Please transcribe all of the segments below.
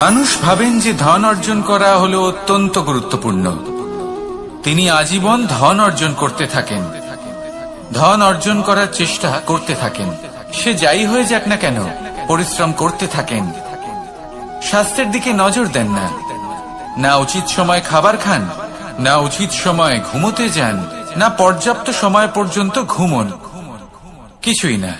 মানুষ ভাবেন যে ধন অর্জন করা হলো অত্যন্ত গুরুত্বপূর্ণ। তিনি আজীবন ধন অর্জন করতে থাকেন, ধন অর্জন করার চেষ্টা করতে থাকেন। সে যাই হয়ে যাক না কেন, পরিশ্রম করতে থাকেন। স্বাস্থ্যের দিকে নজর দেন না, না উচিত সময় খাবার খান, না উচিত সময় ঘুমোতে যান, না পর্যাপ্ত সময় পর্যন্ত ঘুমন, কিছুই না।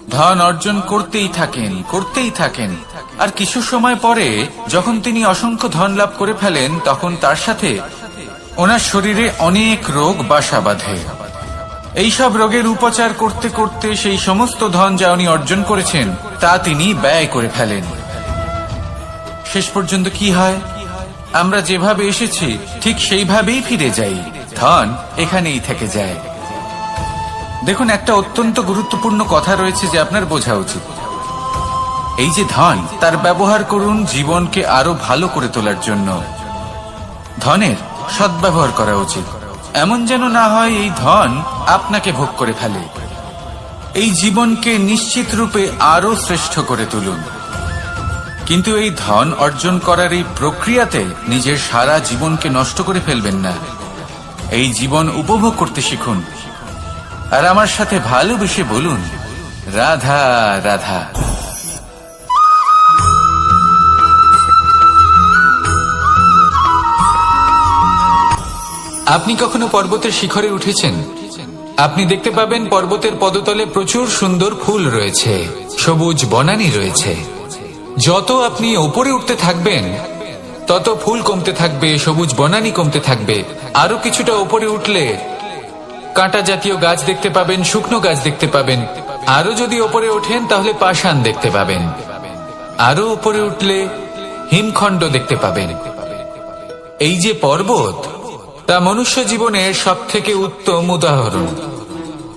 ধন অর্জন করতেই থাকেন, করতেই থাকেন। আর কিছু সময় পরে যখন তিনি অসংখ্য ধন লাভ করে ফেলেন, তখন তার সাথে ওনার শরীরে অনেক রোগ বাসা বাঁধে। এইসব রোগের উপচার করতে করতে সেই সমস্ত ধন যা উনি অর্জন করেছেন তা তিনি ব্যয় করে ফেলেন। শেষ পর্যন্ত কি হয়? আমরা যেভাবে এসেছি ঠিক সেইভাবেই ফিরে যাই, ধন এখানেই থেকে যায়। দেখুন, একটা অত্যন্ত গুরুত্বপূর্ণ কথা রয়েছে যে আপনার বোঝা উচিত। এই যে ধন, তার ব্যবহার করুন জীবনকে আরো ভালো করে তোলার জন্য। ধনের সদ্ব্যবহার করা উচিত, এমন যেন না হয় এই ধন আপনাকে ভোগ করে ফেলে। এই জীবনকে নিশ্চিত রূপে আরো শ্রেষ্ঠ করে তুলুন। কিন্তু এই ধন অর্জন করার এই প্রক্রিয়াতে নিজের সারা জীবনকে নষ্ট করে ফেলবেন না। এই জীবন উপভোগ করতে শিখুন। আর আমার সাথে ভালোবেসে বলুন, রাধা রাধা। আপনি কখনো পর্বতের শিখরে উঠেছেন? আপনি দেখতে পাবেন পর্বতের পদতলে প্রচুর সুন্দর ফুল রয়েছে, সবুজ বনানী রয়েছে। যত আপনি ওপরে উঠতে থাকবেন তত ফুল কমতে থাকবে, সবুজ বনানী কমতে থাকবে। আরো কিছুটা ওপরে উঠলে কাঁটা জাতীয় গাছ দেখতে পাবেন, শুকনো গাছ দেখতে পাবেন। আরো যদি ওপরে ওঠেন তাহলে পাষাণ দেখতে পাবেন। আরো উপরে উঠলে হিমখণ্ড দেখতে পাবেন। এই যে পর্বত, তা মনুষ্য জীবনের সব থেকে উত্তম উদাহরণ।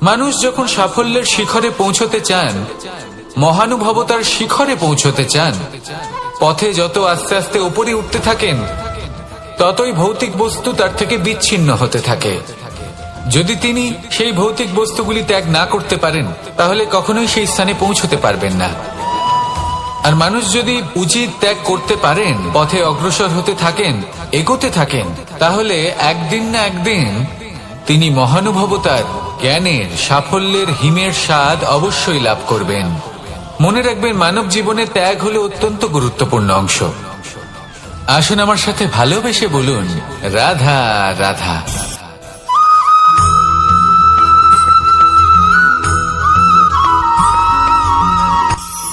মানুষ যখন সাফল্যের শিখরে পৌঁছতে চান, মহানুভবতার শিখরে পৌঁছতে চান, পথে যত আস্তে আস্তে উপরে উঠতে থাকেন ততই ভৌতিক বস্তু তার থেকে বিচ্ছিন্ন হতে থাকে। যদি তিনি সেই ভৌতিক বস্তুগুলি ত্যাগ না করতে পারেন তাহলে কখনোই সেই স্থানে পৌঁছতে পারবেন না। আর মানুষ যদি উচিত ত্যাগ করতে পারেন, পথে অগ্রসর হতে থাকেন, এগোতে থাকেন, তাহলে একদিন না একদিন তিনি মহানুভবতার, জ্ঞানের, সাফল্যের হিমের স্বাদ অবশ্যই লাভ করবেন। মনে রাখবেন, মানব জীবনে ত্যাগ হলো অত্যন্ত গুরুত্বপূর্ণ অংশ। আসুন আমার সাথে ভালোবেসে বলুন, রাধা রাধা।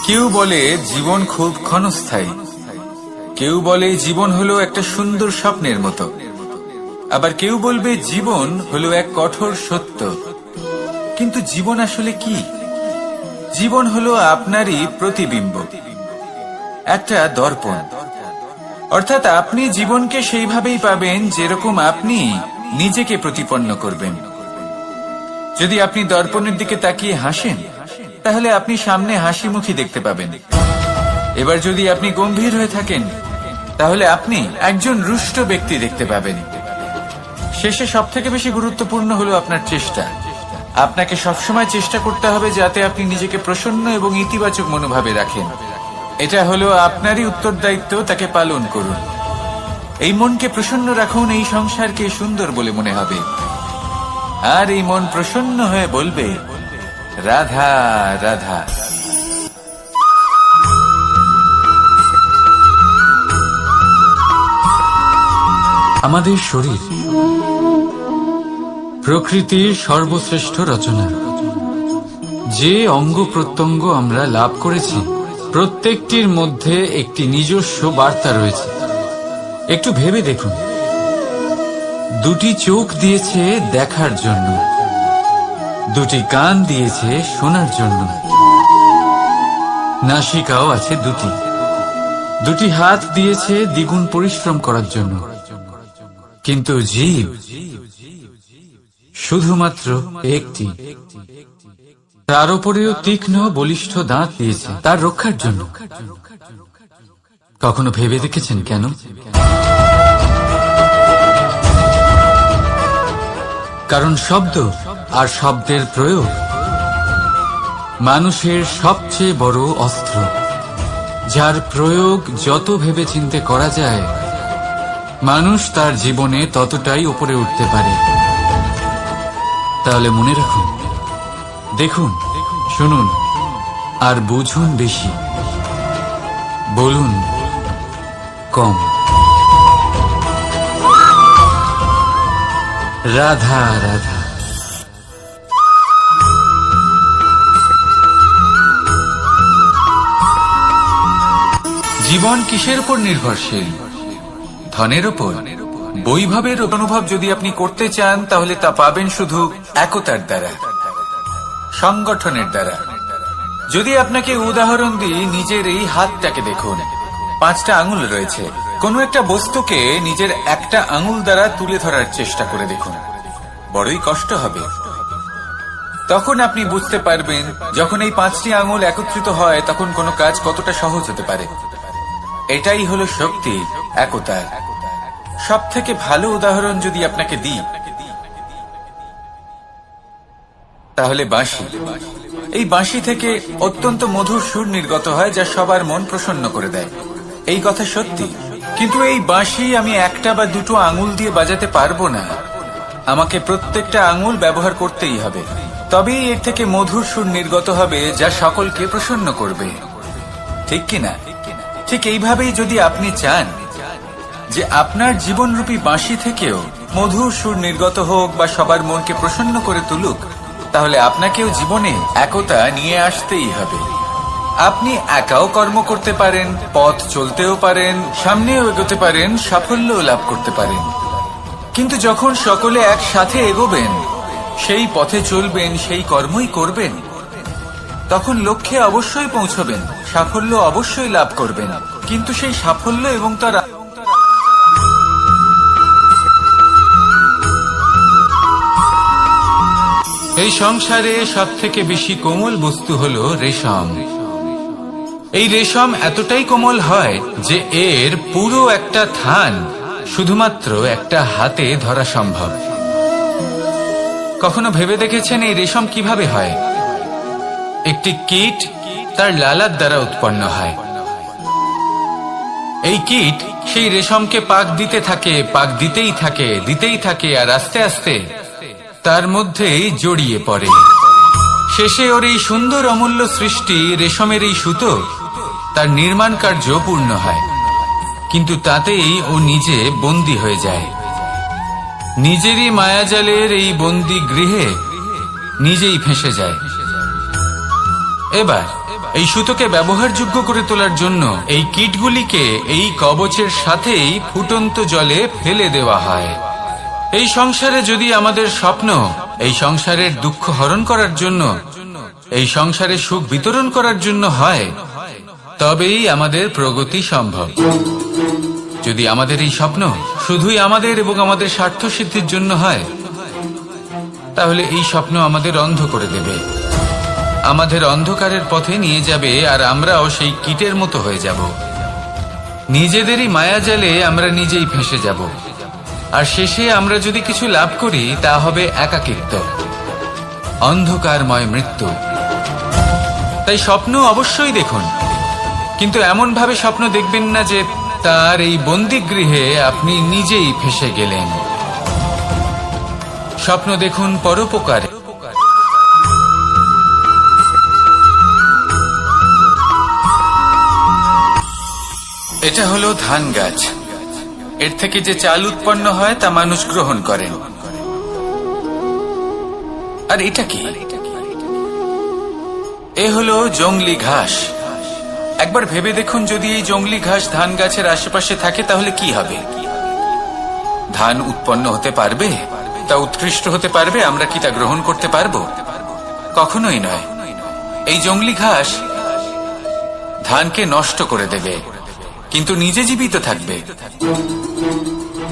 কেউ বলে জীবন খুব ক্ষণস্থায়ী, কেউ বলে জীবন হলো একটা সুন্দর স্বপ্নের মতো, আবার কেউ বলবে জীবন হলো এক কঠোর সত্য। কিন্তু জীবন আসলে কি? জীবন হলো আপনারই প্রতিবিম্ব, একটা দর্পণ। অর্থাৎ আপনি জীবনকে সেইভাবেই পাবেন যেরকম আপনি নিজেকে প্রতিপন্ন করবেন। যদি আপনি দর্পণের দিকে তাকিয়ে হাসেন, তাহলে আপনি সামনে হাসি মুখী দেখতে পাবেন। এবার যদি আপনি গম্ভীর হয়ে থাকেন, তাহলে আপনি একজন রুষ্ট ব্যক্তি দেখতে পাবেন। শেষে সবথেকে বেশি গুরুত্বপূর্ণ হলো আপনার চেষ্টা। আপনাকে সবসময় চেষ্টা করতে হবে যাতে আপনি নিজেকে প্রসন্ন এবং ইতিবাচক মনোভাবে রাখেন। এটা হলো আপনারই উত্তরদায়িত্ব, তাকে পালন করুন। এই মনকে প্রসন্ন রাখুন, এই সংসারকে সুন্দর বলে মনে হবে। আর এই মন প্রসন্ন হয়ে বলবে, রাধা রাধা। আমাদের শরীর প্রকৃতির সর্বশ্রেষ্ঠ রচনা। যে অঙ্গ প্রত্যঙ্গ আমরা লাভ করেছি, প্রত্যেকটির মধ্যে একটি নিজস্ব বার্তা রয়েছে। একটু ভেবে দেখুন, দুটি চোখ দিয়েছে দেখার জন্য, দুটি কান দিয়েছে শোনার জন্য, নাসিকাও আছে দুটি, দুটি হাত দিয়েছে দ্বিগুণ পরিশ্রম করার জন্য। কিন্তু জীব শুধুমাত্র একটি। তার উপরেও তীক্ষ্ণ বলিষ্ঠ দাঁত দিয়েছে তার রক্ষার জন্য। কখনো ভেবে দেখেছেন কেন? কারণ শব্দ আর শব্দের প্রয়োগ মানুষের সবচেয়ে বড় অস্ত্র। যার প্রয়োগ যত ভেবেচিন্তে করা যায়, মানুষ তার জীবনে ততটাই উপরে উঠতে পারে। তাহলে মনে রাখুন, দেখুন, শুনুন আর বুঝুন বেশি, বলুন কম। রাধা রাধা। জীবন কিসের উপর নির্ভরশীল? ধনের উপর। বৈভবের অনুভব যদি আপনি করতে চান, তাহলে তা পাবেন শুধু একতার দ্বারা, সংগঠনের দ্বারা। যদি আপনাকে উদাহরণ দিই, নিজের এই হাতটাকে দেখুন, 5টা আঙুল রয়েছে। কোনো একটা বস্তুকে নিজের একটা আঙুল দ্বারা তুলে ধরার চেষ্টা করে দেখুন, বড়ই কষ্ট হবে। তখন আপনি বুঝতে পারবেন, যখন এই 5টি আঙুল একত্রিত হয়, তখন কোনো কাজ কতটা সহজ হতে পারে। এটাই হলো শক্তি, একতার। সব থেকে ভালো উদাহরণ যদি আপনাকে দিই, তাহলে বাঁশি। এই বাঁশি থেকে অত্যন্ত মধুর সুর নির্গত হয়, যা সবার মন প্রসন্ন করে দেয়। এই কথা সত্যি। কিন্তু এই বাঁশি আমি একটা বা দুটো আঙুল দিয়ে বাজাতে পারবো না। আমাকে প্রত্যেকটা আঙুল ব্যবহার করতেই হবে, তবেই এর থেকে মধুর সুর নির্গত হবে, যা সকলকে প্রসন্ন করবে। ঠিক কিনা? ঠিক এইভাবেই যদি আপনি চান যে আপনার জীবনরূপী বাঁশি থেকেও মধুর সুর নির্গত হোক বা সবার মনকে প্রসন্ন করে তুলুক, তাহলে আপনাকেও জীবনে একতা নিয়ে আসতেই হবে। আপনি একাও কর্ম করতে পারেন, পথ চলতেও পারেন, সামনেও এগোতে পারেন, সাফল্যও লাভ করতে পারেন। কিন্তু যখন সকলে একসাথে এগোবেন, সেই পথে চলবেন, সেই কর্মই করবেন, তখন লক্ষ্যে অবশ্যই পৌঁছবেন, সাফল্য অবশ্যই লাভ করবেন। কিন্তু সেই সাফল্য এবং তার এই সংসারে সব থেকে বেশি কোমল বস্তু হলো রেশম। এই রেশম এতটাই কোমল হয় যে এর পুরো একটা থান শুধুমাত্র একটা হাতে ধরা সম্ভব। কখনো ভেবে দেখেছেন এই রেশম কিভাবে হয়? একটি কীট তার লালার দ্বারা উৎপন্ন হয়। এই কীট সেই রেশমকে পাক দিতে থাকে, পাক দিতেই থাকে, দিতেই থাকে, আর আস্তে আস্তে তার মধ্যেই জড়িয়ে পড়ে। শেষে ওর এই সুন্দর অমূল্য সৃষ্টি রেশমের এই সুতো, তার নির্মাণ কার্য পূর্ণ হয়। কিন্তু তাতেই ও নিজে বন্দী হয়ে যায়। নিজেরই মায়াজালের এই বন্দী গৃহে নিজেই ফেঁসে যায়। এবার এই সুতোকে ব্যবহারযোগ্য করে তোলার জন্য এই কীটগুলিকে এই কবচের সাথেই ফুটন্ত জলে ফেলে দেওয়া হয়। এই সংসারে যদি আমাদের স্বপ্ন এই সংসারের দুঃখ হরণ করার জন্য, এই সংসারে সুখ বিতরণ করার জন্য হয়, তবেই আমাদের প্রগতি সম্ভব। যদি আমাদের এই স্বপ্ন শুধুই আমাদের এবং আমাদের স্বার্থ সিদ্ধির জন্য হয়, তাহলে এই স্বপ্ন আমাদের অন্ধ করে দেবে, আমাদের অন্ধকারের পথে নিয়ে যাবে, আর আমরাও সেই কীটের মতো হয়ে যাব। নিজেদেরই মায়াজালে আমরা নিজেই ফেঁসে যাব, আর শেষে আমরা যদি কিছু লাভ করি, তা হবে একাকিত্ব, অন্ধকারময় মৃত্যু। তাই স্বপ্ন অবশ্যই দেখুন, কিন্তু এমন ভাবে স্বপ্ন দেখবেন না যে তার এই বন্দিগৃহে আপনি নিজেই ফেঁসে গেলেন। স্বপ্ন দেখুন পরোপকারে। এটা হলো ধান গাছ। এর থেকে যে চাল উৎপন্ন হয় তা মানুষ গ্রহণ করেন। আর এটা কি? এ হলো জংলি ঘাস। একবার ভেবে দেখুন, যদি এই জংলি ঘাস ধান গাছের আশেপাশে থাকে, তাহলে কি হবে? ধান উৎপন্ন হতে পারবে? তা উৎকৃষ্ট হতে পারবে? আমরা কি তা গ্রহণ করতে পারবো? কখনোই নয়। এই জংলি ঘাস ধানকে নষ্ট করে দেবে, কিন্তু নিজে জীবিত থাকবে।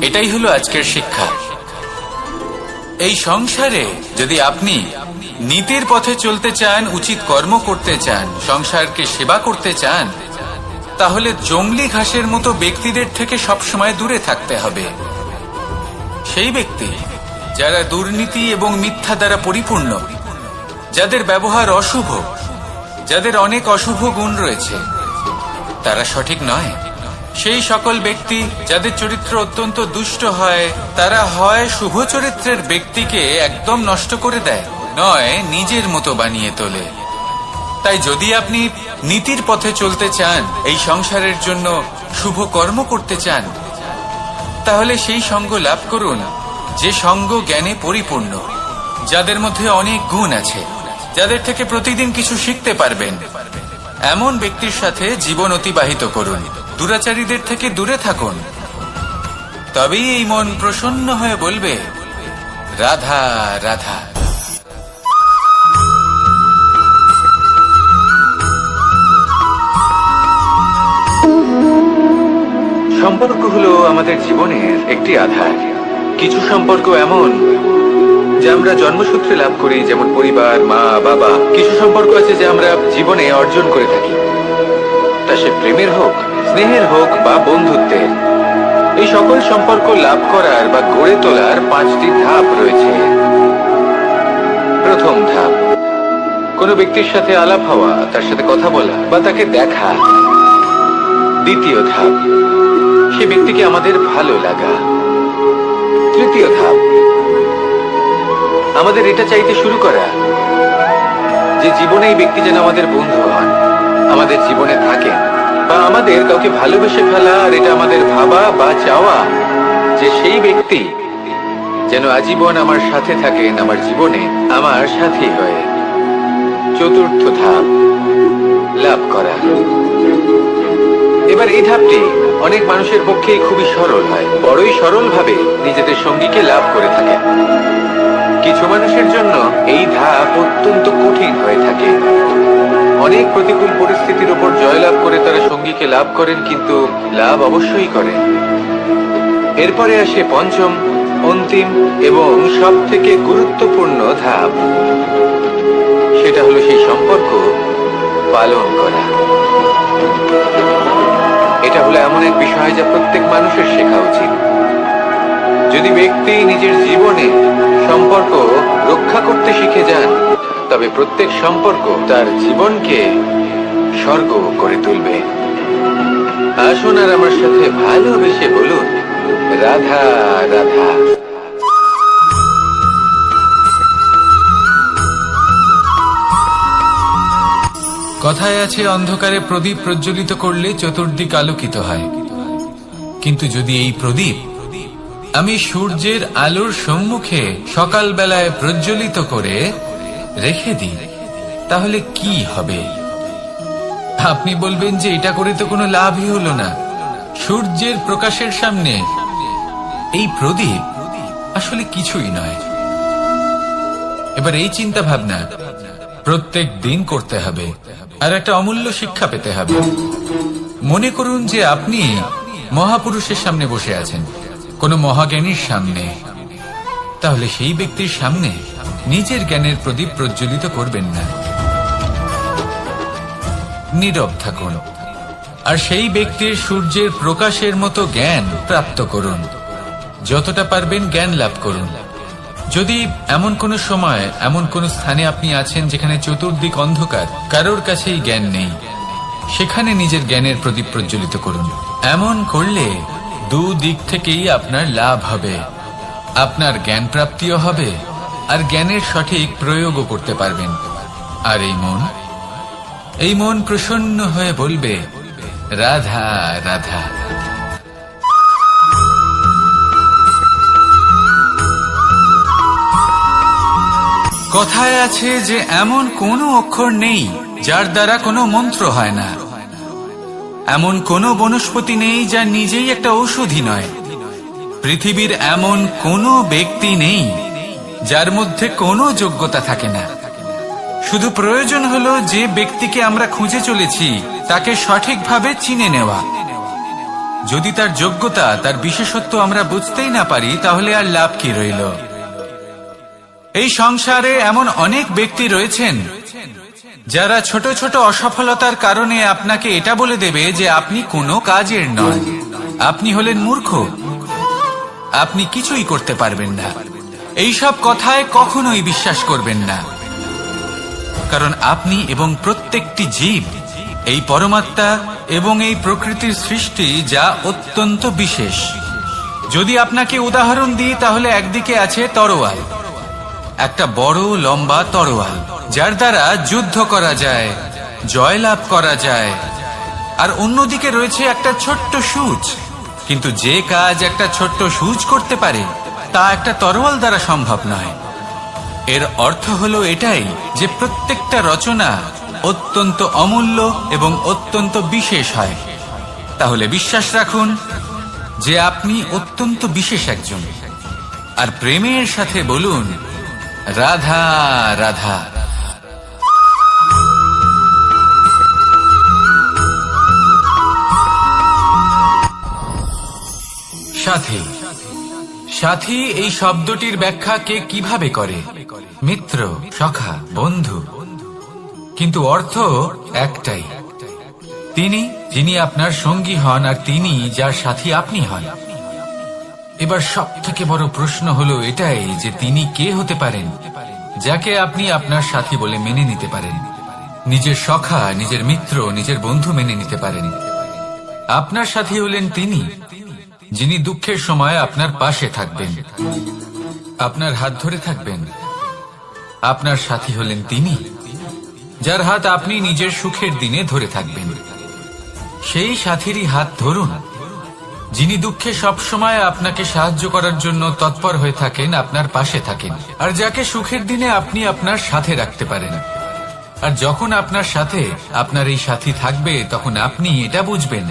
এটাই হলো আজকের শিক্ষা। এই সংসারে যদি আপনি নীতির পথে চলতে চান, উচিত কর্ম করতে চান, সংসারকে সেবা করতে চান, তাহলে জংলি ঘাসের মতো ব্যক্তিদের থেকে সবসময় দূরে থাকতে হবে। সেই ব্যক্তি যারা দুর্নীতি এবং মিথ্যা দ্বারা পরিপূর্ণ, যাদের ব্যবহার অশুভ, যাদের অনেক অশুভ গুণ রয়েছে, তারা সঠিক নয়। সেই সকল ব্যক্তি যাদের চরিত্র অত্যন্ত দুষ্ট হয়, তারা হয় শুভ চরিত্রের ব্যক্তিকে একদম নষ্ট করে দেয়, নয় নিজের মতো বানিয়ে তোলে। তাই যদি আপনি নীতির পথে চলতে চান, এই সংসারের জন্য শুভ কর্ম করতে চান, তাহলে সেই সঙ্গ লাভ করুন যে সঙ্গ জ্ঞানে পরিপূর্ণ, যাদের মধ্যে অনেক গুণ আছে, যাদের থেকে প্রতিদিন কিছু শিখতে পারবেন। এমন ব্যক্তির সাথে জীবন অতিবাহিত করুন, দুরাচারীদের থেকে দূরে থাকুন। তবেই এই মন প্রসন্ন হয়ে বলবে, রাধা রাধা। সম্পর্ক হলো আমাদের জীবনের একটি আধার। কিছু সম্পর্ক এমন যা আমরা জন্মসূত্রে লাভ করি, যেমন পরিবার, মা, বাবা। কিছু সম্পর্ক আছে যা আমরা জীবনে অর্জন করে থাকি, তা সে প্রেমের হোক, স্নেহের হোক বা বন্ধুত্বের। এই সকল সম্পর্ক লাভ করার বা গড়ে তোলার 5টি ধাপ রয়েছে। প্রথম ধাপ, কোনো ব্যক্তির সাথে আলাপ হওয়া, তার সাথে কথা বলা বা তাকে দেখা। দ্বিতীয় ধাপ, সে ব্যক্তিকে আমাদের ভালো লাগা। তৃতীয় ধাপ, আমাদের এটা চাইতে শুরু করা যে জীবনে এই ব্যক্তি যেন আমাদের বন্ধু হন, আমাদের জীবনে থাকেন, বা আমাদের কাউকে ভালোবেসে ফেলা। আর এটা আমাদের ভাবা বা চাওয়া যে সেই ব্যক্তি যেন আজীবন আমার সাথে থাকেন, আমার জীবনে আমার সাথী হয়ে। চতুর্থ ধাপ, লাভ করা। এবার এই ধাপটি অনেক মানুষের পক্ষেই খুবই সরল হয়, বড়ই সরল ভাবে নিজেদের সঙ্গীকে লাভ করে থাকে। কিছু মানুষের জন্য এই ধাপ অত্যন্ত কঠিন হয়ে থাকে। অনেক প্রতিকূল পরিস্থিতির উপর জয়লাভ করে তারা সঙ্গীকে লাভ করেন, কিন্তু লাভ অবশ্যই করেন। এরপরে আসে পঞ্চম, অন্তিম এবং সব থেকে গুরুত্বপূর্ণ ধাপ। সেটা হলো সেই সম্পর্ক পালন করা। এটা হলো এমন এক বিষয় যা প্রত্যেক মানুষের শেখা উচিত। যদি ব্যক্তি নিজের জীবনে সম্পর্ক রক্ষা করতে শিখে যান, তবে প্রত্যেক সম্পর্ক তার জীবনকে স্বর্গ করে তুলবে। আসুন আর আমার সাথে ভালোবেসে বলুন, রাধা রাধা। কথায় আছে, অন্ধকারে প্রদীপ প্রজ্বলিত করলে চতুর্দিক আলোকিত হয়। কিন্তু যদি এই প্রদীপ আমি সূর্যের আলোর সম্মুখে সকালবেলায় প্রজ্বলিত করে রেখে দিই, তাহলে কি হবে? আপনি বলবেন যে এটা করে তো কোনো লাভই হলো না। সূর্যের প্রকাশের সামনে এই প্রদীপ আসলে কিছুই নয়। এবার এই চিন্তা ভাবনা প্রত্যেক দিন করতে হবে, আর একটা অমূল্য শিক্ষা পেতে হবে। মনে করুন যে আপনি মহাপুরুষের সামনে বসে আছেন, কোন মহাজ্ঞানীর সামনে। তাহলে সেই ব্যক্তির সামনে নিজের জ্ঞানের প্রদীপ প্রজ্বলিত করবেন না, নীরব থাকুন, আর সেই ব্যক্তির সূর্যের প্রকাশের মতো জ্ঞান প্রাপ্ত করুন। যতটা পারবেন জ্ঞান লাভ করুন। যদি এমন কোন সময়, এমন কোন স্থানে আপনি আছেন যেখানে চতুর্দিক অন্ধকার, কারোর কাছেই জ্ঞান নেই, সেখানে নিজের জ্ঞানের প্রদীপ প্রজ্বলিত করুন। এমন করলে দুদিক থেকেই আপনার লাভ হবে। আপনার জ্ঞান প্রাপ্তিও হবে, আর জ্ঞানের সঠিক প্রয়োগও করতে পারবেন। আর এই মন প্রসন্ন হয়ে বলবে, রাধা রাধা। কথায় আছে যে এমন কোনো অক্ষর নেই যার দ্বারা কোনো মন্ত্র হয় না। এমন কোনো বনস্পতি নেই যা নিজেই একটা ঔষধি নয়। পৃথিবীর এমন কোনো ব্যক্তি নেই যার মধ্যে কোনো যোগ্যতা থাকে না। শুধু প্রয়োজন হলো যে ব্যক্তিকে আমরা খুঁজে চলেছি তাকে সঠিকভাবে চিনে নেওয়া। যদি তার যোগ্যতা, তার বিশেষত্ব আমরা বুঝতেই না পারি, তাহলে আর লাভ কি রইল? এই সংসারে এমন অনেক ব্যক্তি রয়েছেন যারা ছোট ছোট অসফলতার কারণে আপনাকে এটা বলে দেবে যে আপনি কোনো কাজের নন, আপনি হলেন মূর্খ, আপনি কিছুই করতে পারবেন না। এইসব কথায় কখনোই বিশ্বাস করবেন না, কারণ আপনি এবং প্রত্যেকটি জীব এই পরমাত্মা এবং এই প্রকৃতির সৃষ্টি যা অত্যন্ত বিশেষ। যদি আপনাকে উদাহরণ দিই তাহলে একদিকে আছে তরোয়াল, একটা বড় লম্বা তরোয়াল যার দ্বারা যুদ্ধ করা যায়, জয়লাভ করা যায়। আর অন্যদিকে রয়েছে একটা ছোট্ট সূঁচ, কিন্তু যে কাজ একটা ছোট্ট সূঁচ করতে পারে তা একটা তরোয়াল দ্বারা সম্ভব নয়। এর অর্থ হলো এটাই যে প্রত্যেকটা রচনা অত্যন্ত অমূল্য এবং অত্যন্ত বিশেষ হয়। তাহলে বিশ্বাস রাখুন যে আপনি অত্যন্ত বিশেষ একজন, আর প্রেমের সাথে বলুন রাধা রাধা। সাথী, সাথী এই শব্দটির ব্যাখ্যা কে কিভাবে করে? মিত্র, সখা, বন্ধু। কিন্তু অর্থ একটাই, তিনি যিনি আপনার সঙ্গী হন আর তিনি যার সাথী আপনি হন। এবার সব থেকে বড় প্রশ্ন হলো এটাই যে তিনি কে হতে পারেন যাকে আপনি আপনার সাথী বলে মেনে নিতে পারেন, নিজের সখা, নিজের মিত্র, নিজের বন্ধু মেনে নিতে পারেন। আপনার সাথী হলেন তিনি যিনি দুঃখের সময় আপনার পাশে থাকবেন, আপনার হাত ধরে থাকবেন। আপনার সাথী হলেন তিনি যার হাত আপনি নিজের সুখের দিনে ধরে থাকবেন। সেই সাথীরই হাত ধরুন যিনি দুঃখে সবসময় আপনাকে সাহায্য করার জন্য তৎপর হয়ে থাকেন, আপনার পাশে থাকেন, আর যাকে সুখের দিনে আপনি আপনার সাথে রাখতে পারেন। আর যখন আপনার সাথে আপনার এই সাথী থাকবে তখন আপনি এটা বুঝবেন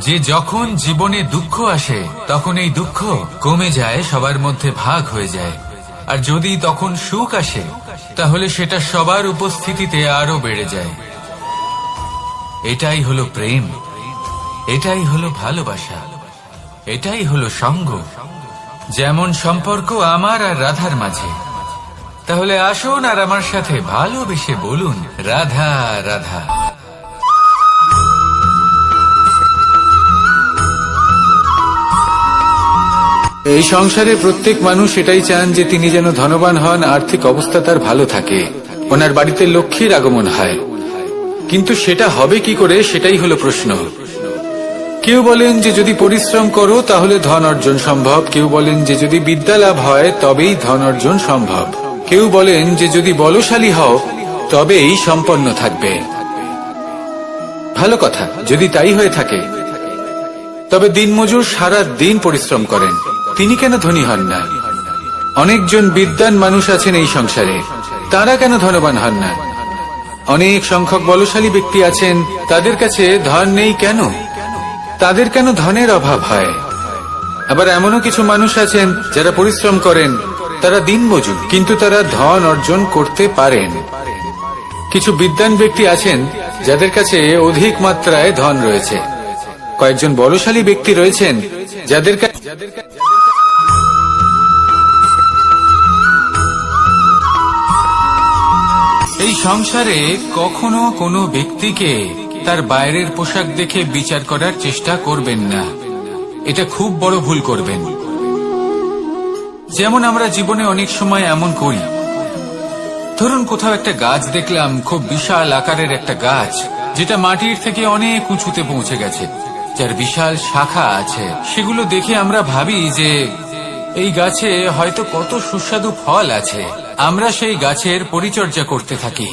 যে যখন জীবনে দুঃখ আসে তখন এই দুঃখ কমে যায়, সবার মধ্যে ভাগ হয়ে যায়। আর যদি তখন সুখ আসে তাহলে সেটা সবার উপস্থিতিতে আরো বেড়ে যায়। এটাই হলো প্রেম, এটাই হলো ভালোবাসা, এটাই হলো সঙ্গ। যেমন সম্পর্ক আমার আর রাধার মাঝে। তাহলে আসুন আর আমার সাথে ভালোবেসে বলুন রাধা রাধা। এই সংসারে প্রত্যেক মানুষ এটাই চান যে তিনি যেন ধনবান হন, আর্থিক অবস্থা তার ভালো থাকে, ওনার বাড়িতে লক্ষ্মীর আগমন হয়। কিন্তু সেটা হবে কি করে, সেটাই হলো প্রশ্ন। কেউ বলেন যে যদি পরিশ্রম করো তাহলে ধন অর্জন সম্ভব, কেউ বলেন যে যদি বিদ্যা লাভ হয় তবেই ধন অর্জন সম্ভব, কেউ বলেন যে যদি বলশালী হও তবেই সম্পন্ন থাকবে। ভালো কথা, যদি তাই হয়ে থাকে তবে দিনমজুর সারা দিন পরিশ্রম করেন, তিনি কেন ধনী হন না? অনেকজন বিদ্বান মানুষ আছেন এই সংসারে, তারা কেন ধনবান হন না? অনেক সংখ্যক বলশালী ব্যক্তি আছেন, তাদের কাছে ধন নেই কেন? তাদের কেন ধনের অভাব হয়? আবার এমনও কিছু মানুষ আছেন যারা পরিশ্রম করেন, তারা দিনমজুর, কিন্তু তারা ধন অর্জন করতে পারেন। কিছু বিদ্বান ব্যক্তি আছেন যাদের কাছে অধিক মাত্রায় ধন রয়েছে, কয়েকজন বলশালী ব্যক্তি রয়েছেন যাদের এই সংসারে কখনো কোনো ব্যক্তিকে তার বাইরের পোশাক দেখে বিচার করার চেষ্টা করবেন না, এটা খুব বড় ভুল করবেন। যেমন আমরা জীবনে অনেক সময় এমন করি, ধরুন কোথাও একটা গাছ দেখলাম, খুব বিশাল আকারের একটা গাছ যেটা মাটির থেকে অনেক উঁচুতে পৌঁছে গেছে, যার বিশাল শাখা আছে। সেগুলো দেখে আমরা ভাবি যে এই গাছে হয়তো কত সুস্বাদু ফল আছে, আমরা সেই গাছের পরিচর্যা করতে থাকি।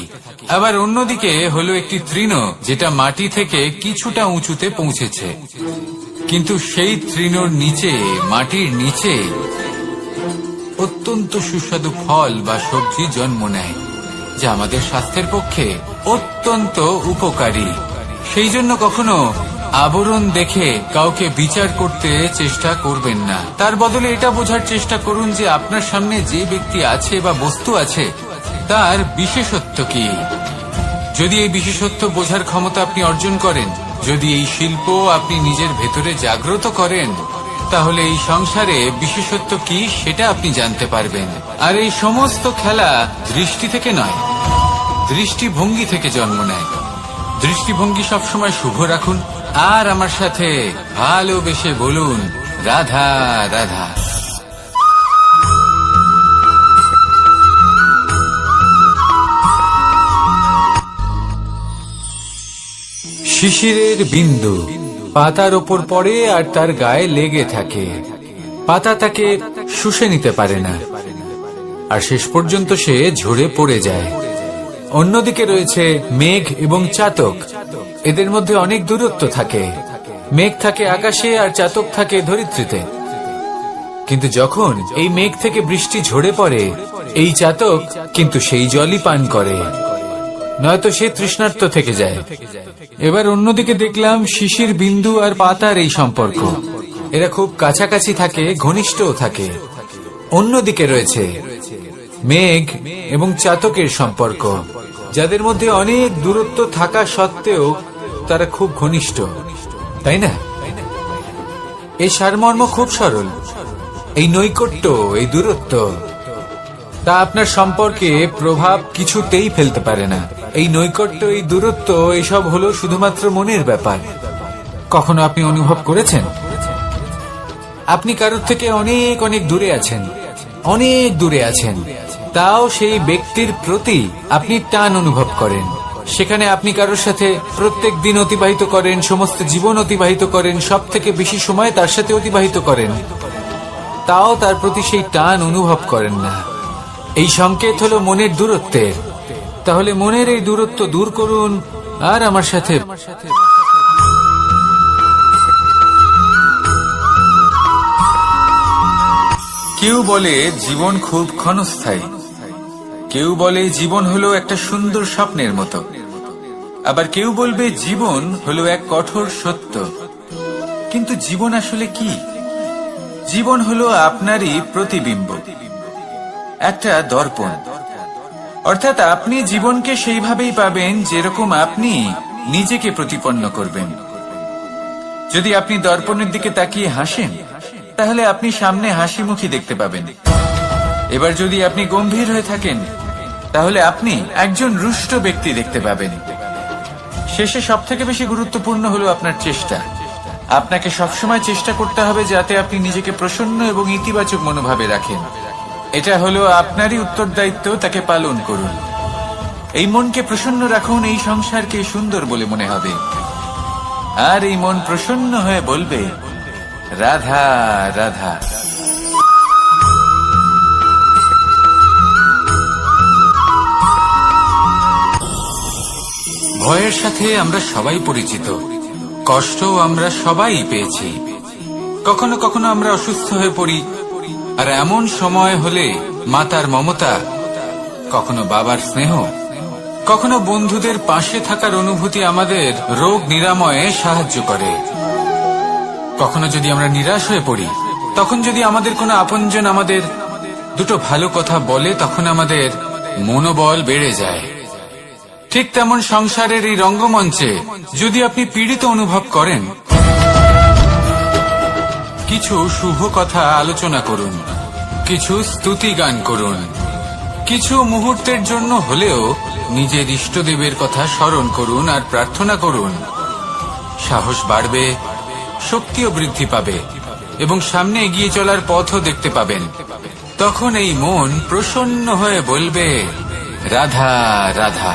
আবার অন্যদিকে হলো একটি তৃণ যেটা মাটি থেকে কিছুটা উঁচুতে পৌঁছেছে, কিন্তু সেই তৃণর নিচে, মাটির নিচে অত্যন্ত সুস্বাদু ফল বা সবজি জন্ম নেয়, যা আমাদের স্বাস্থ্যের পক্ষে অত্যন্ত উপকারী। সেই জন্য কখনো আবরণ দেখে কাউকে বিচার করতে চেষ্টা করবেন না, তার বদলে এটা বোঝার চেষ্টা করুন যে আপনার সামনে যে ব্যক্তি আছে বা বস্তু আছে তার বিশেষত্ব কি। যদি এই বিশেষত্ব বোঝার ক্ষমতা আপনি অর্জন করেন, যদি এই শিল্প আপনি নিজের ভেতরে জাগ্রত করেন, তাহলে এই সংসারে বিশেষত্ব কি সেটা আপনি জানতে পারবেন। আর এই সমস্ত খেলা দৃষ্টি থেকে নয়, দৃষ্টিভঙ্গি থেকে জন্ম নেয়। দৃষ্টিভঙ্গি সবসময় শুভ রাখুন আর আমার সাথে ভালোবেসে বলুন রাধা রাধা। শিশিরের বিন্দু পাতার ওপর পড়ে আর তার গায়ে লেগে থাকে। পাতা তাকে শুষে নিতে পারে না, আর শেষ পর্যন্ত সে ঝরে পড়ে যায়। অন্যদিকে রয়েছে মেঘ এবং চাতক। এদের মধ্যে অনেক দূরত্ব থাকে। মেঘ থাকে আকাশে আর চাতক থাকে ধরিত্রীতে। কিন্তু যখন এই মেঘ থেকে বৃষ্টি ঝরে পড়ে, এই চাতক কিন্তু সেই জলই পান করে, নয়তো সে তৃষ্ণার্ত থেকে যায়। এবার অন্যদিকে দেখলাম শিশির বিন্দু আর পাতার এই সম্পর্ক। এরা খুব কাছাকাছি থাকে, ঘনিষ্ঠও থাকে। অন্যদিকে রয়েছে মেঘ এবং চাতকের সম্পর্ক, যাদের মধ্যে অনেক দূরত্ব থাকা সত্ত্বেও তারা খুব ঘনিষ্ঠ, তাই না? এই সারমর্ম খুব সরল। এই নৈকট্য, এই দূরত্ব, তা আপনার সম্পর্কে প্রভাব কিছুতেই ফেলতে পারে না। এই নৈকট্য, এই দূরত্ব, এইসব হলো শুধুমাত্র মনের ব্যাপার। কখনো আপনি অনুভব করেছেন আপনি কারোর থেকে অনেক অনেক দূরে আছেন, অনেক দূরে আছেন, তাও সেই ব্যক্তির প্রতি আপনি টান অনুভব করেন। সেখানে আপনি কারোর সাথে প্রত্যেক দিন অতিবাহিত করেন, সমস্ত জীবন অতিবাহিত করেন, সব থেকে বেশি সময় তার সাথে অতিবাহিত করেন, তাও তার প্রতি সেই টান অনুভব করেন না। এই সংকেত হলো মনের দূরত্বের। তাহলে মনের এই দূরত্ব দূর করুন আর আমার সাথে। কেউ বলে জীবন খুব ক্ষণস্থায়ী, কেউ বলে জীবন হলো একটা সুন্দর স্বপ্নের মতো, আবার কেউ বলবে জীবন হলো এক কঠোর সত্য। কিন্তু জীবন আসলে কি? জীবন হলো আপনারই প্রতিবিম্ব, একটা দর্পণ। অর্থাৎ আপনি জীবনকে সেইভাবেই পাবেন যেরকম আপনি নিজেকে প্রতিপন্ন করবেন। যদি আপনি দর্পণের দিকে তাকিয়ে হাসেন, তাহলে আপনি সামনে হাসি মুখী দেখতে পাবেন। এবার যদি আপনি গম্ভীর হয়ে থাকেন, তাহলে আপনি একজন রুষ্ট ব্যক্তি দেখতে পাবেন। শেষে সবথেকে বেশি গুরুত্বপূর্ণ হলো আপনার চেষ্টা। আপনাকে সবসময় চেষ্টা করতে হবে যাতে আপনি নিজেকে প্রসন্ন এবং ইতিবাচক মনোভাবে রাখেন। এটা হলো আপনারই উত্তরদায়িত্ব, তাকে পালন করুন। এই মনকে প্রসন্ন রাখুন, এই সংসারকে সুন্দর বলে মনে হবে। আর এই মন প্রসন্ন হয়ে বলবে, রাধা রাধা। ভয়ের সাথে আমরা সবাই পরিচিত, কষ্ট আমরা সবাই পেয়েছি। কখনো কখনো আমরা অসুস্থ হয়ে পড়ি, আর এমন সময় হলে মাতার মমতা, কখনো বাবার স্নেহ, কখনো বন্ধুদের পাশে থাকার অনুভূতি আমাদের রোগ নিরাময়ে সাহায্য করে। কখনো যদি আমরা নিরাশ হয়ে পড়ি, তখন যদি আমাদের কোনো আপনজন আমাদের দুটো ভালো কথা বলে, তখন আমাদের মনোবল বেড়ে যায়। ঠিক তেমন সংসারের এই রঙ্গমঞ্চে যদি আপনি পীড়িত অনুভব করেন, কিছু শুভ কথা আলোচনা করুন, কিছু স্তুতি গান করুন, কিছু মুহূর্তের জন্য হলেও নিজের ইষ্টদেবের কথা স্মরণ করুন আর প্রার্থনা করুন। সাহস বাড়বে, শক্তিও বৃদ্ধি পাবে এবং সামনে এগিয়ে চলার পথও দেখতে পাবেন। তখন এই মন প্রসন্ন হয়ে বলবে, রাধা রাধা।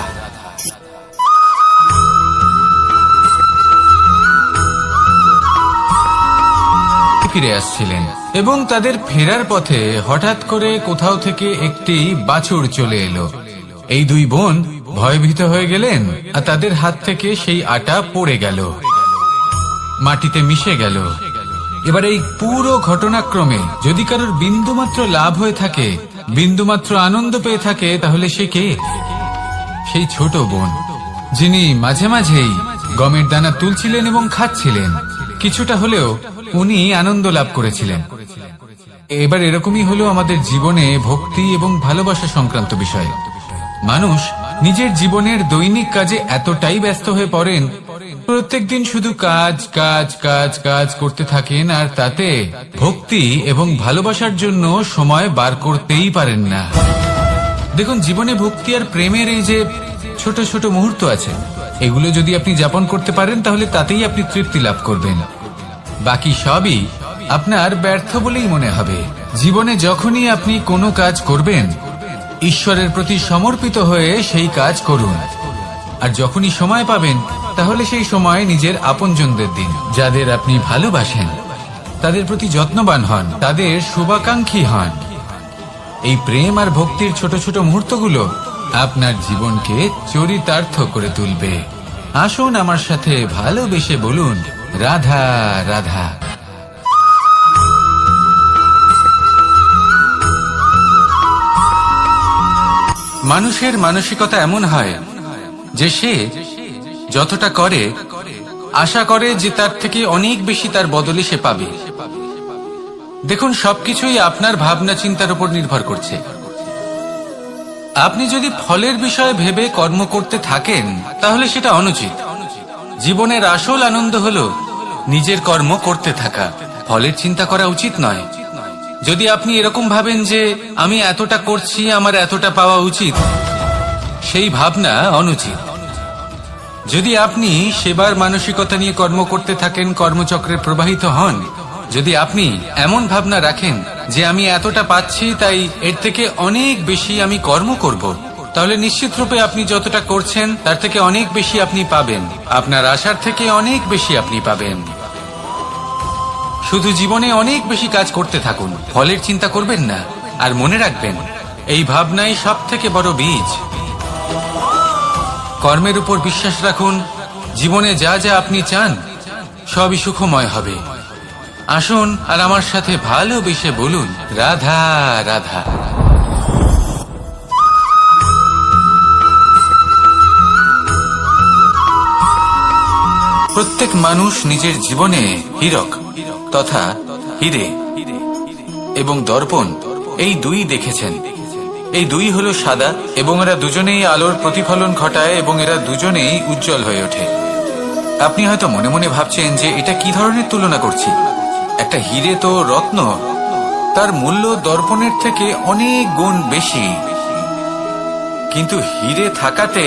ফিরে আসছিলেন এবং তাদের ফেরার পথে হঠাৎ করে কোথাও থেকে একটি বাছুর চলে এলো। এই দুই বোন ভয়ভীত হয়ে গেলেন আর তাদের হাত থেকে সেই আটা পড়ে গেল, মাটিতে মিশে গেল। এবার এই পুরো ঘটনাক্রমে যদি কারোর বিন্দুমাত্র লাভ হয়ে থাকে, বিন্দুমাত্র আনন্দ পেয়ে থাকে, তাহলে সে কে? সেই ছোট বোন, যিনি মাঝে মাঝেই গমের দানা তুলছিলেন এবং খাচ্ছিলেন। কিছুটা হলেও উনি আনন্দ লাভ করেছিলেন। এবার এরকমই হলো আমাদের জীবনে ভক্তি এবং ভালোবাসা সংক্রান্ত বিষয়। মানুষ নিজের জীবনের দৈনিক কাজে এতটাই ব্যস্ত হয়ে পড়েন, প্রত্যেকদিন শুধু কাজ কাজ কাজ কাজ করতে থাকেন, আর তাতে ভক্তি এবং ভালোবাসার জন্য সময় বার করতেই পারেন না। দেখুন, জীবনে ভক্তি আর প্রেমের এই যে ছোট ছোট মুহূর্ত আছে, এগুলো যদি আপনি যাপন করতে পারেন, তাহলে তাতেই আপনি তৃপ্তি লাভ করবেন। বাকি সবই আপনার ব্যর্থ বলেই মনে হবে। জীবনে যখনই আপনি কোনো কাজ করবেন, ঈশ্বরের প্রতি সমর্পিত হয়ে সেই কাজ করুন। আর যখনই সময় পাবেন, তাহলে সেই সময় নিজের আপনজনদের দিন, যাদের আপনি ভালোবাসেন, তাদের প্রতি যত্নবান হন, তাদের শুভাকাঙ্ক্ষী হন। এই প্রেম আর ভক্তির ছোট ছোট মুহূর্তগুলো আপনার জীবনকে চরিতার্থ করে তুলবে। আসুন আমার সাথে ভালোবেসে বলুন, রাধা রাধা। মানুষের মানসিকতা এমন হয় যে সে যতটা করে আশা করে যে তার থেকে অনেক বেশি তার বদলে সে পাবে। দেখুন, সবকিছুই আপনার ভাবনা চিন্তার উপর নির্ভর করছে। আপনি যদি ফলের বিষয়ে ভেবে কর্ম করতে থাকেন তাহলে সেটা অনুচিত। জীবনের আসল আনন্দ হলো নিজের কর্ম করতে থাকা, ফলের চিন্তা করা উচিত নয়। যদি আপনি এরকম ভাবেন যে আমি এতটা করছি, আমার এতটা পাওয়া উচিত, সেই ভাবনা অনুচিত। যদি আপনি সেবার মানসিকতা নিয়ে কর্ম করতে থাকেন, কর্মচক্রে প্রবাহিত হন, যদি আপনি এমন ভাবনা রাখেন যে আমি এতটা পাচ্ছি তাই এর থেকে অনেক বেশি আমি কর্ম করব, তাহলে নিশ্চিত রূপে আপনি যতটা করছেন তার থেকে অনেক বেশি আপনি পাবেন, আপনার আশার থেকে অনেক বেশি আপনি পাবেন। শুধু জীবনে অনেক বেশি কাজ করতে থাকুন, ফলের চিন্তা করবেন না। আর মনে রাখবেন, এই ভাবনাই সব থেকে বড় বীজ। কর্মের উপর বিশ্বাস রাখুন, জীবনে যা যা আপনি চান সবই সুখময় হবে। আসুন আর আমার সাথে ভালোবেসে বলুন, রাধা রাধা। প্রত্যেক মানুষ নিজের জীবনে হীরক তথা হীরে এবং দর্পণ এই দুই দেখেছেন। এই দুই হলো সাদা এবং এরা দুজনেই আলোর প্রতিফলন ঘটায় এবং এরা দুজনেই উজ্জ্বল হয়ে ওঠে। আপনি হয়তো মনে মনে ভাবছেন যে এটা কি ধরনের তুলনা করছি। একটা হীরে তো রত্ন, তার মূল্য দর্পণের থেকে অনেক গুণ বেশি। কিন্তু হীরে থাকাতে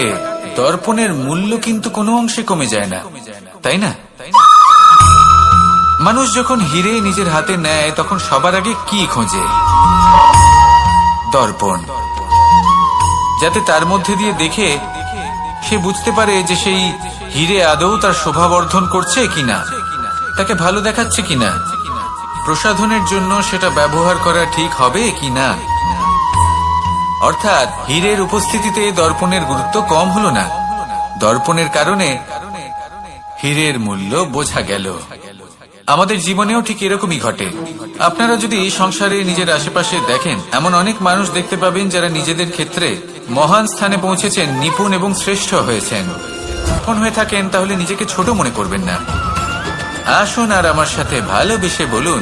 দর্পণের মূল্য কিন্তু কোনো অংশে কমে যায় না, তাই না? মানুষ যখন হীরে নিজের হাতে নেয় তখন সবার আগে কি খোঁজে? দর্পণ, যাতে তার মধ্যে দিয়ে দেখে সে বুঝতে পারে যে সেই হীরে আদৌ তার শোভাবর্ধন করছে কিনা, তাকে ভালো দেখাচ্ছে কিনা, প্রসাধনের জন্য সেটা ব্যবহার করা ঠিক হবে কিনা। অর্থাৎ হীরের উপস্থিতিতে দর্পণের গুরুত্ব কম হলো না, দর্পণের কারণে হীরের মূল্য বোঝা গেল। আমাদের জীবনেও ঠিক এরকমই ঘটে। আপনারা যদি সংসারে নিজের আশেপাশে দেখেন, এমন অনেক মানুষ দেখতে পাবেন যারা নিজেদের ক্ষেত্রে মহান স্থানে পৌঁছেছেন, নিপুণ এবং শ্রেষ্ঠ হয়েছেন। যখন হয়ে থাকেন তাহলে নিজেকে ছোট মনে করবেন না। আসুন আর আমার সাথে ভালোবেসে বলুন,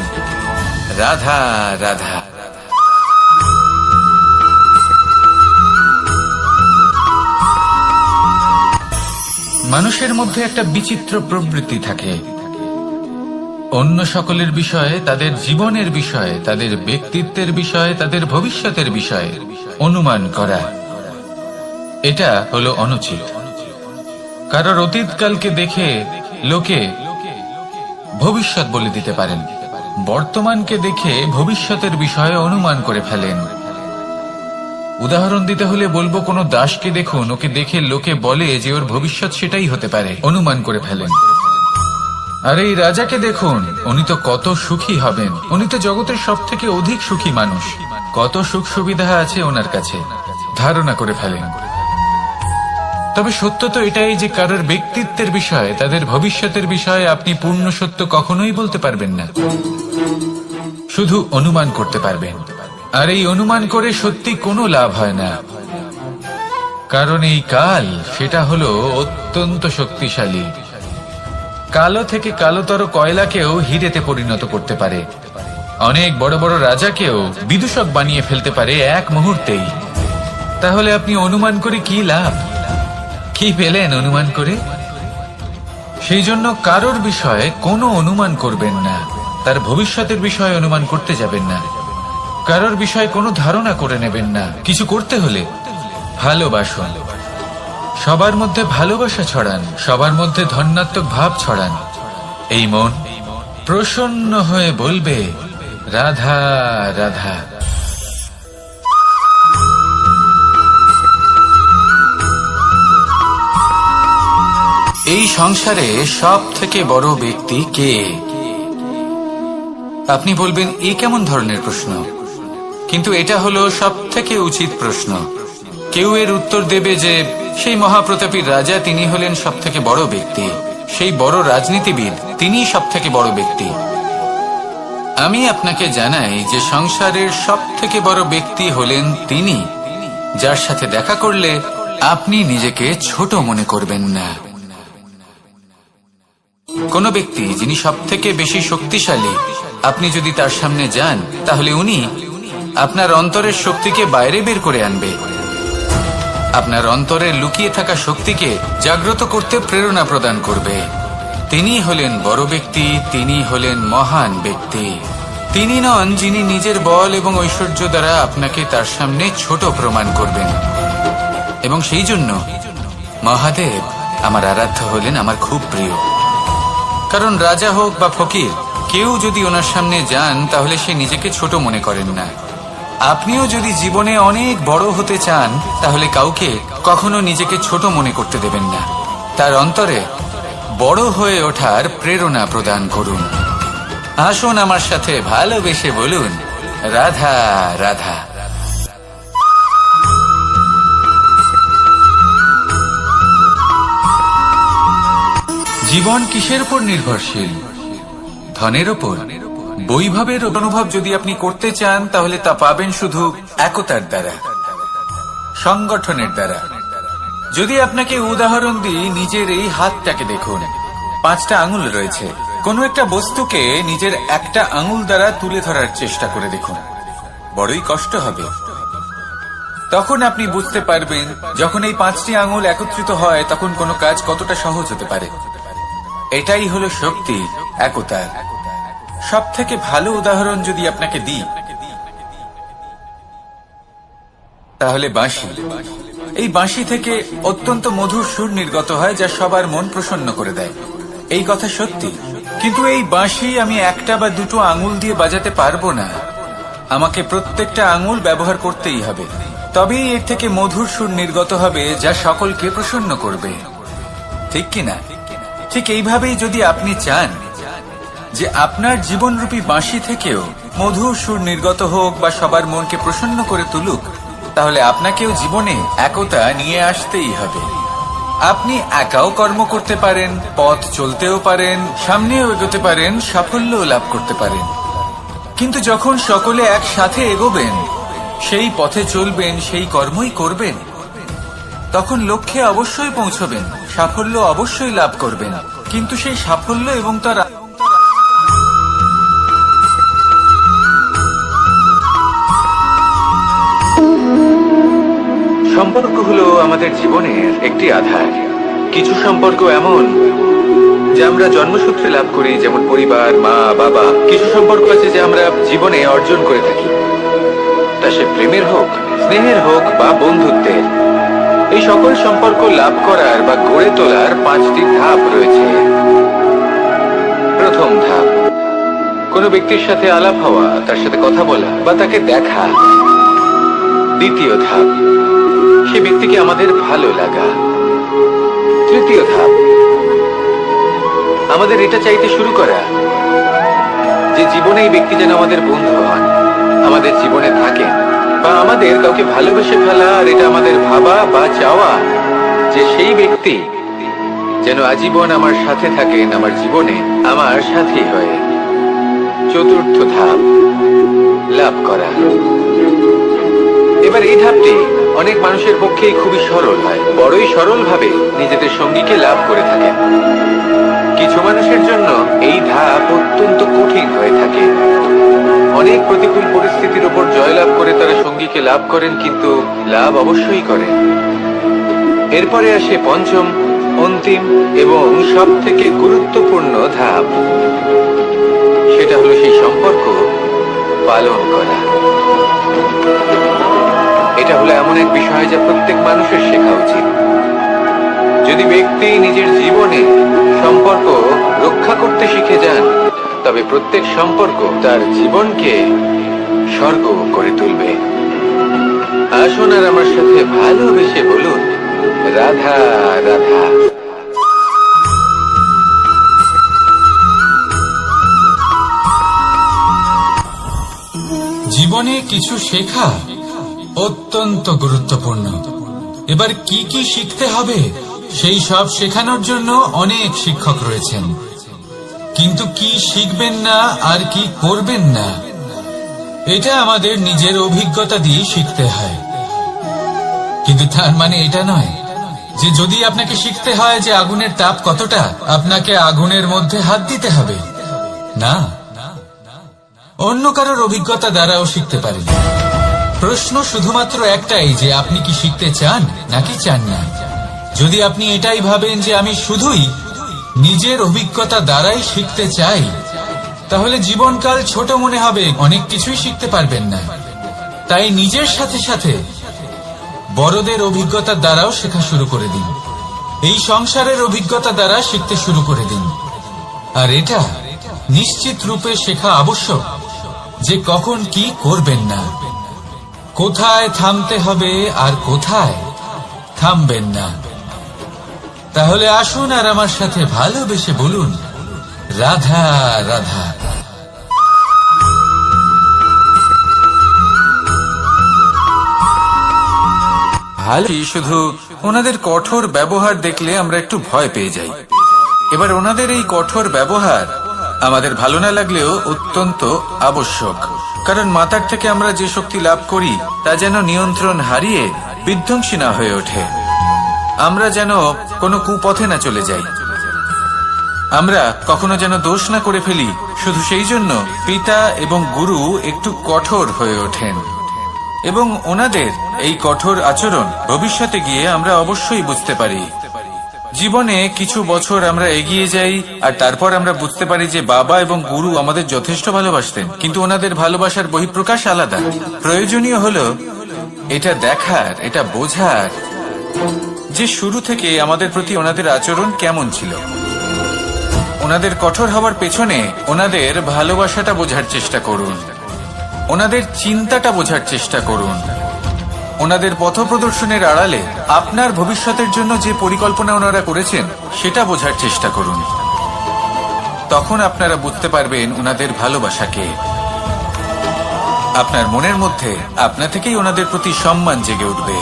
রাধা রাধা। মানুষের মধ্যে একটা বিচিত্র প্রবৃত্তি থাকে, অন্য সকলের বিষয়ে, তাদের জীবনের বিষয়ে, তাদের ব্যক্তিত্বের বিষয়ে, তাদের ভবিষ্যতের বিষয়ে অনুমান করা। এটা হলো অনুচিত। কারোর অতীতকালকে দেখে লোকে ভবিষ্যৎ বলে দিতে পারেন, বর্তমানকে দেখে ভবিষ্যতের বিষয়ে অনুমান করে ফেলেন। উদাহরণ দিতে হলে বলবো, কোনো দাসকে দেখুন, ওকে দেখে লোকে বলে যে ওর ভবিষ্যৎ সেটাই হতে পারে, অনুমান করে ফেলেন। আর এই রাজাকে দেখুন, উনি তো কত সুখী হবেন, উনি তো জগতের সব থেকে অধিক সুখী মানুষ, কত সুখ সুবিধা আছে ওনার কাছে, ধারণা করে ফেলেন। তবে সত্য তো এটাই যে কারোর ব্যক্তিত্বের বিষয়ে, তাদের ভবিষ্যতের বিষয়ে আপনি পূর্ণ সত্য কখনোই বলতে পারবেন না, শুধু অনুমান করতে পারবেন। আর এই অনুমান করে সত্যি কোনো লাভ হয় না, কারণ এই কাল সেটা হলো অত্যন্ত শক্তিশালী। কালো থেকে কালোতর কয়লাকেও হীরেতে পরিণত করতে পারে, অনেক বড় বড় রাজাকেও বিদূষক বানিয়ে ফেলতে পারে এক মুহূর্তেই। তাহলে আপনি অনুমান করে কি লাভ? কি পেলেন অনুমান করে? সেই জন্য কারোর বিষয়ে কোনো অনুমান করবেন না, তার ভবিষ্যতের বিষয়ে অনুমান করতে যাবেন না, কারোর বিষয়ে কোনো ধারণা করে নেবেন না। কিছু করতে হলে ভালোবাসুন, সবার মধ্যে ভালোবাসা ছড়ান, সবার মধ্যে ধন্যাত্মক ভাব ছড়ান। এই মন প্রসন্ন হয়ে বলবে, রাধা রাধা। এই সংসারে সব থেকে বড় ব্যক্তি কে? আপনি বলবেন এ কেমন ধরনের প্রশ্ন, কিন্তু এটা হলো সব থেকে উচিত প্রশ্ন। কেউ এর উত্তর দেবে যে সেই মহাপ্রতাপী রাজা, তিনি হলেন সব থেকে বড় ব্যক্তি, সেই বড় রাজনীতিবিদ, তিনি সব থেকে বড় ব্যক্তি। আমি আপনাকে জানাই যে সংসারের সব থেকে বড় ব্যক্তি হলেন তিনি, যার সাথে দেখা করলে আপনি নিজেকে ছোট মনে করবেন না। কোন ব্যক্তি যিনি সব থেকে বেশি শক্তিশালী, আপনি যদি তার সামনে যান তাহলে উনি আপনার অন্তরের শক্তিকে বাইরে বের করে আনবে, আপনার অন্তরে লুকিয়ে থাকা শক্তিকে জাগ্রত করতে প্রেরণা প্রদান করবে। তিনি হলেন বড় ব্যক্তি, তিনি হলেন মহান ব্যক্তি। তিনি নন যিনি নিজের বল এবং ঐশ্বর্য দ্বারা আপনাকে তার সামনে ছোট প্রমাণ করবেন। এবং সেই জন্য মহাদেব আমার আরাধ্য হলেন আমার খুব প্রিয়। কারণ রাজা হোক বা ফকির, কেউ যদি ওনার সামনে যান তাহলে সে নিজেকে ছোট মনে করেন না। আপনিও যদি জীবনে অনেক বড় হতে চান তাহলে কাউকে কখনো নিজেকে ছোট মনে করতে দেবেন না। তার অন্তরে বড় হয়ে ওঠার প্রেরণা প্রদান করুন। আসুন আমার সাথে ভালোবেসে বলুন, রাধা রাধা। জীবন কিসের উপর নির্ভরশীল? ধনের ওপর? বৈভবের অনুভব যদি আপনি করতে চান তাহলে তা পাবেন শুধু একতার দ্বারা, সংগঠনের দ্বারা। যদি আপনাকে উদাহরণ দিই, নিজের এই হাতটাকে দেখুন, 5টা আঙুল রয়েছে। কোনো একটা বস্তুকে নিজের একটা আঙুল দ্বারা তুলে ধরার চেষ্টা করে দেখুন, বড়ই কষ্ট হবে। তখন আপনি বুঝতে পারবেন যখন এই 5টি আঙুল একত্রিত হয় তখন কোনো কাজ কতটা সহজ হতে পারে। এটাই হলো শক্তি, একতার। সব থেকে ভালো উদাহরণ যদি আপনাকে দিই তাহলে বাঁশি। এই বাঁশি থেকে অত্যন্ত মধুর সুর নির্গত হয় যা সবার মন প্রসন্ন করে দেয়। এই কথা সত্যি, কিন্তু এই বাঁশি আমি একটা বা দুটো আঙুল দিয়ে বাজাতে পারবো না। আমাকে প্রত্যেকটা আঙুল ব্যবহার করতেই হবে, তবেই এর থেকে মধুর সুর নির্গত হবে যা সকলকে প্রসন্ন করবে, ঠিক কিনা? ঠিক এইভাবেই যদি আপনি চান যে আপনার জীবনরূপী বাঁশি থেকেও মধুর সুর নির্গত হোক বা সবার মনকে প্রসন্ন করে তুলুক, তাহলে আপনাকেও জীবনে একতা নিয়ে আসতেই হবে। আপনি একাও কর্ম করতে পারেন, পথ চলতেও পারেন, সামনেও এগোতে পারেন, সাফল্যও লাভ করতে পারেন। কিন্তু যখন সকলে একসাথে এগোবেন, সেই পথে চলবেন, সেই কর্মই করবেন, তখন লক্ষ্যে অবশ্যই পৌঁছবেন, সাফল্য অবশ্যই লাভ করবেন। কিন্তু সেই সাফল্য এবং তার সম্পর্ক হলো আমাদের জীবনের একটি আধার। কিছু সম্পর্ক এমন যা আমরা জন্মসূত্রে লাভ করি, যেমন পরিবার, মা, বাবা। কিছু সম্পর্ক আছে যে আমরা জীবনে অর্জন করে থাকি, তা সে প্রেমের হোক, স্নেহের হোক বা বন্ধুত্বের। এই সকল সম্পর্ক লাভ করার বা গড়ে তোলার 5টি ধাপ রয়েছে। প্রথম ধাপ, কোনো ব্যক্তির সাথে আলাপ হওয়া, তার সাথে কথা বলা বা তাকে দেখা। দ্বিতীয় ধাপ, সে ব্যক্তিকে আমাদের ভালো লাগা। তৃতীয় ধাপ, আমাদের এটা চাইতে শুরু করা যে জীবনে এই ব্যক্তি যেন আমাদের বন্ধু হন, আমাদের জীবনে থাকেন, বা আমাদের কাউকে ভালোবেসে ফেলা আর এটা আমাদের ভাবা বা চাওয়া যে সেই ব্যক্তি যেন আজীবন আমার সাথে থাকেন, আমার জীবনে আমার সাথী হয়ে। চতুর্থ ধাপ, লাভ করা। এবার এই ধাপটি অনেক মানুষের পক্ষেই খুবই সরল হয়, বড়ই সরল ভাবে নিজেদের সঙ্গীকে লাভ করে থাকেন। কিছু মানুষের জন্য এই ধাপ অত্যন্ত কঠিন হয়ে থাকে। অনেক প্রতিকূল পরিস্থিতির উপর জয়লাভ করে তারা সঙ্গীকে লাভ করেন, কিন্তু লাভ অবশ্যই করেন। এরপরে আসে পঞ্চম, অন্তিম এবং সব থেকে গুরুত্বপূর্ণ ধাপ। সেটা হলো সেই সম্পর্ক পালন করা। এটা হলো এমন এক বিষয় যা প্রত্যেক মানুষের শেখা উচিত। যদি ব্যক্তি নিজের জীবনে সম্পর্ক রক্ষা করতে শিখে যান, তবে প্রত্যেক সম্পর্ক তার জীবনকে স্বর্গ করে তুলবে। আসুন আর আমার সাথে ভালোবেসে বলুন, রাধা রাধা। জীবনে কিছু শেখা অত্যন্ত গুরুত্বপূর্ণ। এবার কি কি শিখতে হবে সেই সব শেখানোর জন্য অনেক শিক্ষক রয়েছেন, কিন্তু কি শিখবেন না আর কি করবেন না এটা আমাদের নিজের অভিজ্ঞতা দিয়ে শিখতে হয়। কিন্তু তার মানে এটা নয় যে যদি আপনাকে শিখতে হয় যে আগুনের তাপ কতটা, আপনাকে আগুনের মধ্যে হাত দিতে হবে। না, অন্য কারোর অভিজ্ঞতা দ্বারাও শিখতে পারেন। প্রশ্ন শুধুমাত্র একটাই যে আপনি কি শিখতে চান নাকি চান না। যদি আপনি এটাই ভাবেন যে আমি শুধুই নিজের অভিজ্ঞতা দ্বারাই শিখতে চাই, তাহলে জীবনকাল ছোট মনে হবে, অনেক কিছুই শিখতে পারবেন না। তাই নিজের সাথে সাথে বড়দের অভিজ্ঞতার দ্বারাও শেখা শুরু করে দিন। এই সংসারের অভিজ্ঞতা দ্বারা শিখতে শুরু করে দিন। আর এটা নিশ্চিত রূপে শেখা আবশ্যক যে কখন কি করবেন না, কোথায় থামতে হবে আর কোথায় থামবেন না। তাহলে আসুন আর আমার সাথে ভালোবেসে বলুন, রাধা রাধা। ভালো, শুধু ওনাদের কঠোর ব্যবহার দেখলে আমরা একটু ভয় পেয়ে যাই। এবার ওনাদের এই কঠোর ব্যবহার আমাদের ভালো না লাগলেও অত্যন্ত আবশ্যক, কারণ মাতার থেকে আমরা যে শক্তি লাভ করি তা যেন নিয়ন্ত্রণ হারিয়ে বিধ্বংসী না হয়ে ওঠে। আমরা যেন কোনো কুপথে না চলে যাই, আমরা কখনো যেন দোষ না করে ফেলি। শুধু সেই জন্য পিতা এবং গুরু একটু কঠোর হয়ে ওঠেন, এবং ওনাদের এই কঠোর আচরণ ভবিষ্যতে গিয়ে আমরা অবশ্যই বুঝতে পারি। জীবনে কিছু বছর আমরা এগিয়ে যাই আর তারপর আমরা বুঝতে পারি যে বাবা এবং গুরু আমাদের যথেষ্ট ভালোবাসতেন, কিন্তু ওনাদের ভালোবাসার বহিঃপ্রকাশ আলাদা। প্রয়োজনীয় হলো এটা দেখার, এটা বোঝার যে শুরু থেকে আমাদের প্রতি ওনাদের আচরণ কেমন ছিল। ওনাদের কঠোর হওয়ার পেছনে ওনাদের ভালোবাসাটা বোঝার চেষ্টা করুন, ওনাদের চিন্তাটা বোঝার চেষ্টা করুন, ওনাদের পথ প্রদর্শনের আড়ালে আপনার ভবিষ্যতের জন্য যে পরিকল্পনা ওনারা করেছেন সেটা বোঝার চেষ্টা করুন। তখন আপনারা বুঝতে পারবেন ওনাদের ভালোবাসাকে। আপনার মনের মধ্যে আপনা থেকেই ওনাদের প্রতি সম্মান জেগে উঠবে।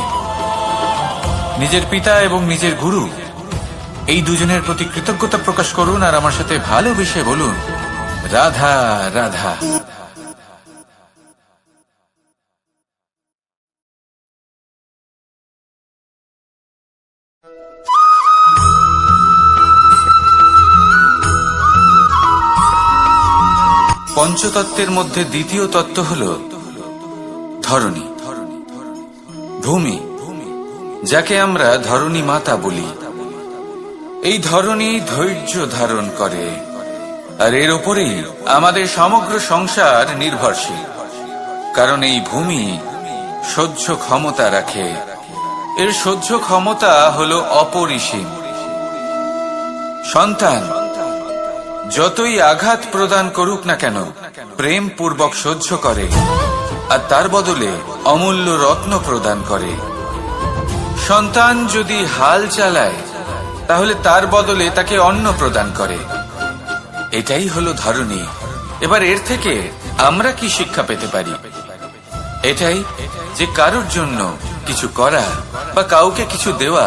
নিজের পিতা এবং নিজের গুরু এই দুজনের প্রতি কৃতজ্ঞতা প্রকাশ করুন আর আমার সাথে ভালোবেসে বলুন, রাধা রাধা। পঞ্চতত্ত্বের মধ্যে দ্বিতীয় তত্ত্ব হল ধরণী, ভূমি, যাকে আমরা ধরণী মাতা বলি। এই ধরণী ধৈর্য ধারণ করে, আর এর উপরেই আমাদের সমগ্র সংসার নির্ভরশীল। কারণ এই ভূমি সহ্য ক্ষমতা রাখে, এর সহ্য ক্ষমতা হল অপরিসীম। সন্তান যতই আঘাত প্রদান করুক না কেন প্রেম পূর্বক সহ্য করে, আর তার বদলে অমূল্য রত্ন প্রদান করে। সন্তান যদি হাল চালায় তাহলে তার বদলে তাকে অন্ন প্রদান করে। এটাই হলো ধরণী। এবার এর থেকে আমরা কি শিক্ষা পেতে পারি? এটাই যে কারোর জন্য কিছু করা বা কাউকে কিছু দেওয়া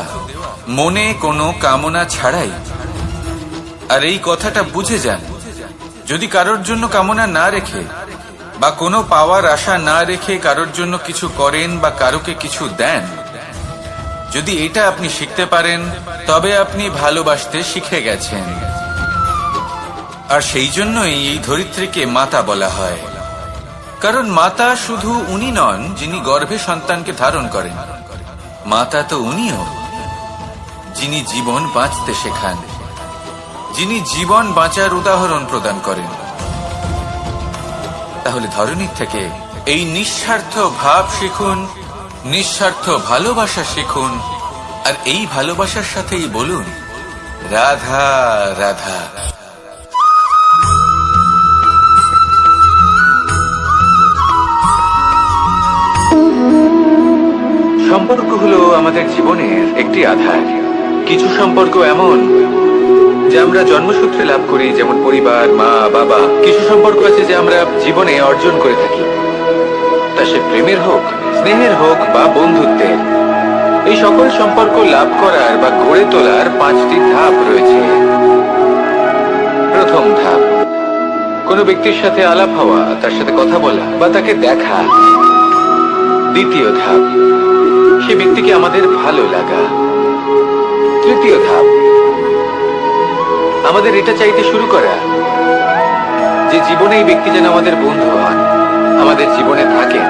মনে কোনো কামনা ছাড়াই। আর এই কথাটা বুঝে যান, যদি কারোর জন্য কামনা না রেখে বা কোনো পাওয়ার আশা না রেখে কারোর জন্য কিছু করেন বা কারোকে কিছু দেন, যদি এটা আপনি শিখতে পারেন তবে আপনি ভালোবাসতে শিখে গেছেন। আর সেই জন্যই এই ধরিত্রীকে মাতা বলা হয়, কারণ মাতা শুধু উনি নন যিনি গর্ভে সন্তানকে ধারণ করেন, মাতা তো উনিও যিনি জীবন বাঁচতে শেখান, যিনি জীবন বাঁচার উদাহরণ প্রদান করেন। তাহলে ধরণীর থেকে এই নিঃস্বার্থ ভাব শিখুন, নিঃস্বার্থ ভালোবাসা শিখুন, আর এই ভালোবাসার সাথেই বলুন, রাধা রাধা। সম্পর্ক হলো আমাদের জীবনের একটি আধার। কিছু সম্পর্ক এমন যা আমরা জন্মসূত্রে লাভ করি, যেমন পরিবার, মা, বাবা। কিছু সম্পর্ক আছে যা আমরা জীবনে অর্জন করে থাকি। সে প্রেমের হোক, স্নেহের হোক বা বন্ধুত্বের। এই সকল সম্পর্ক লাভ করার বা গড়ে তোলার 5টি ধাপ রয়েছে। প্রথম ধাপ, কোনো ব্যক্তির সাথে আলাপ হওয়া, তার সাথে কথা বলা বা তাকে দেখা। দ্বিতীয় ধাপ, সে ব্যক্তিকে আমাদের ভালো লাগা। তৃতীয় ধাপ, আমাদের এটা চাইতে শুরু করা যে জীবনে এই ব্যক্তি যেন আমাদের বন্ধু হন, আমাদের জীবনে থাকেন,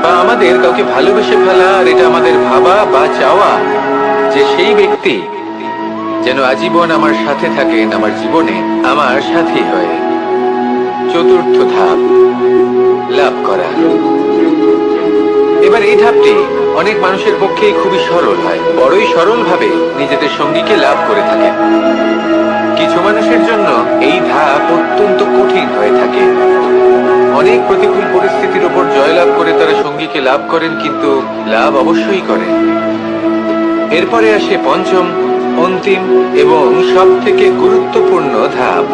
বা আমাদের কাউকে ভালোবেসে ফেলা। আর এটা আমাদের ভাবা বা চাওয়া যে সেই ব্যক্তি যেন আজীবন আমার সাথে থাকেন, আমার জীবনে আমার সাথী হয়ে। চতুর্থ ধাপ, লাভ করা। এবার এই ধাপটি অনেক মানুষের পক্ষে খুবই সরল হয়, বড়ই সরল ভাবে নিজেদের সঙ্গীকে লাভ করে থাকেন। কিছু মানুষের জন্য এই ধাপ অত্যন্ত কঠিন হয়ে থাকে। অনেক প্রতিকূল পরিস্থিতির উপর জয়লাভ করে তারা সঙ্গীকে লাভ করেন, কিন্তু লাভ অবশ্যই করেন। এরপরে আসে পঞ্চম, অন্তিম এবং সব থেকে গুরুত্বপূর্ণ ধাপ।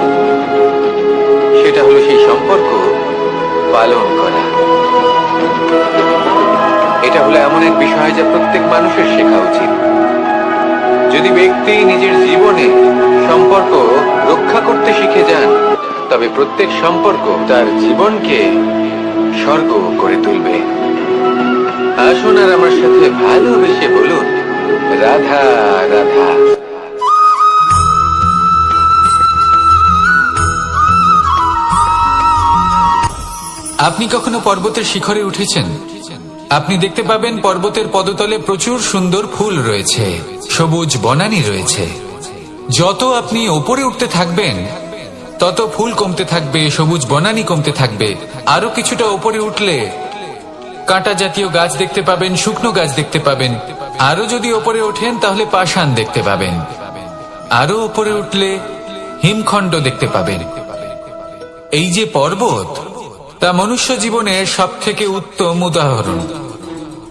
সেটা হলো সেই সম্পর্ক পালন করা। এটা হলো এমন এক বিষয় যা প্রত্যেক মানুষের শেখা উচিত। যদি ব্যক্তি নিজের জীবনে সম্পর্ক রক্ষা করতে শিখে যান, তবে প্রত্যেক সম্পর্ক তার জীবনকে স্বর্গ করে তুলবে। আসুন আর আমার সাথে ভালোবেসে বলুন, রাধা রাধা। আপনি কখনো পর্বতের শিখরে উঠেছেন? আপনি দেখতে পাবেন পর্বতের পদতলে প্রচুর সুন্দর ফুল রয়েছে, সবুজ বনানী রয়েছে। যত আপনি ওপরে উঠতে থাকবেন তত ফুল কমতে থাকবে, সবুজ বনানী কমতে থাকবে। আরো কিছুটা ওপরে উঠলে কাঁটা জাতীয় গাছ দেখতে পাবেন, শুকনো গাছ দেখতে পাবেন। আরো যদি ওপরে ওঠেন তাহলে পাষাণ দেখতে পাবেন। আরো ওপরে উঠলে হিমখণ্ড দেখতে পাবেন। এই যে পর্বত, তা মনুষ্য জীবনের সব থেকে উত্তম উদাহরণ।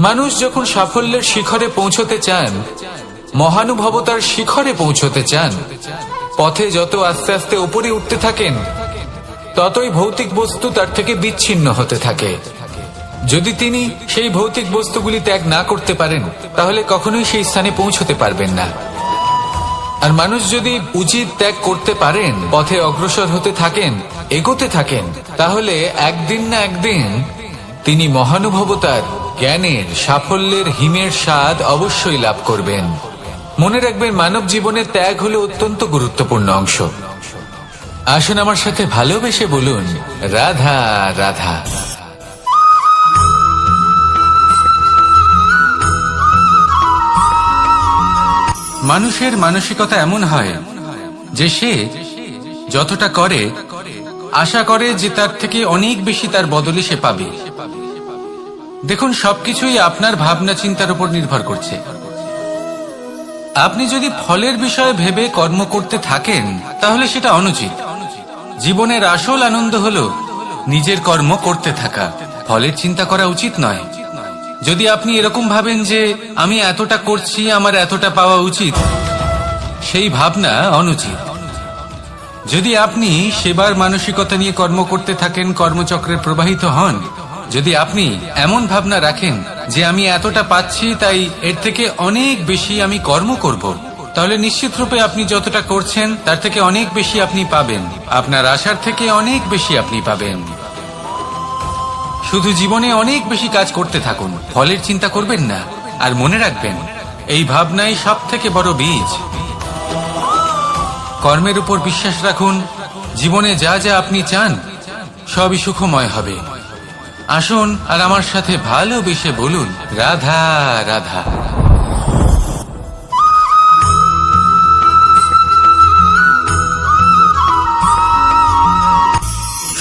মানুষ যখন সাফল্যের শিখরে পৌঁছতে চান, মহানুভবতার শিখরে পৌঁছতে চান, পথে যত আস্তে আস্তে উপরে উঠতে থাকেন, ততই ভৌতিক বস্তু তার থেকে বিচ্ছিন্ন হতে থাকে। যদি তিনি সেই ভৌতিক বস্তুগুলি ত্যাগ না করতে পারেন, তাহলে কখনোই সেই স্থানে পৌঁছতে পারবেন না। আর মানুষ যদি উচিত ত্যাগ করতে পারেন, পথে অগ্রসর হতে থাকেন, এগোতে থাকেন, তাহলে একদিন না একদিন তিনি মহানুভবতার, জ্ঞানের, সাফল্যের হিমের স্বাদ অবশ্যই লাভ করবেন। মনে রাখবেন, মানব জীবনে ত্যাগ হলো অত্যন্ত গুরুত্বপূর্ণ অংশ। আসুন আমার সাথে ভালোবেসে বলুন, রাধা রাধা। মানুষের মানসিকতা এমন হয় যে সে যতটা করে আশা করে যে তার থেকে অনেক বেশি তার বদলে সে পাবে। দেখুন, সবকিছুই আপনার ভাবনা চিন্তার উপর নির্ভর করছে। আপনি যদি ফলের বিষয়ে ভেবে কর্ম করতে থাকেন, তাহলে সেটা অনুচিত। জীবনের আসল আনন্দ হলো নিজের কর্ম করতে থাকা, ফলের চিন্তা করা উচিত নয়। যদি আপনি এরকম ভাবেন যে আমি এতটা করছি, আমার এতটা পাওয়া উচিত, সেই ভাবনা অনুচিত। যদি আপনি সেবার মানসিকতা নিয়ে কর্ম করতে থাকেন, কর্মচক্রে প্রবাহিত হন, যদি আপনি এমন ভাবনা রাখেন যে আমি এতটা পাচ্ছি, তাই এর থেকে অনেক বেশি আমি কর্ম করব, তাহলে নিশ্চিত রূপে আপনি যতটা করছেন তার থেকে অনেক বেশি আপনি পাবেন। আপনার আশার থেকে অনেক বেশি আপনি পাবেন। শুধু জীবনে অনেক বেশি কাজ করতে থাকুন, ফলের চিন্তা করবেন না। আর মনে রাখবেন, এই ভাবনাই সব থেকে বড় বীজ। কর্মের উপর বিশ্বাস রাখুন। জীবনে যা যা আপনি চান সবই সুখময় হবে। আসুন আর আমার সাথে ভালোবেসে বলুন, রাধা রাধা।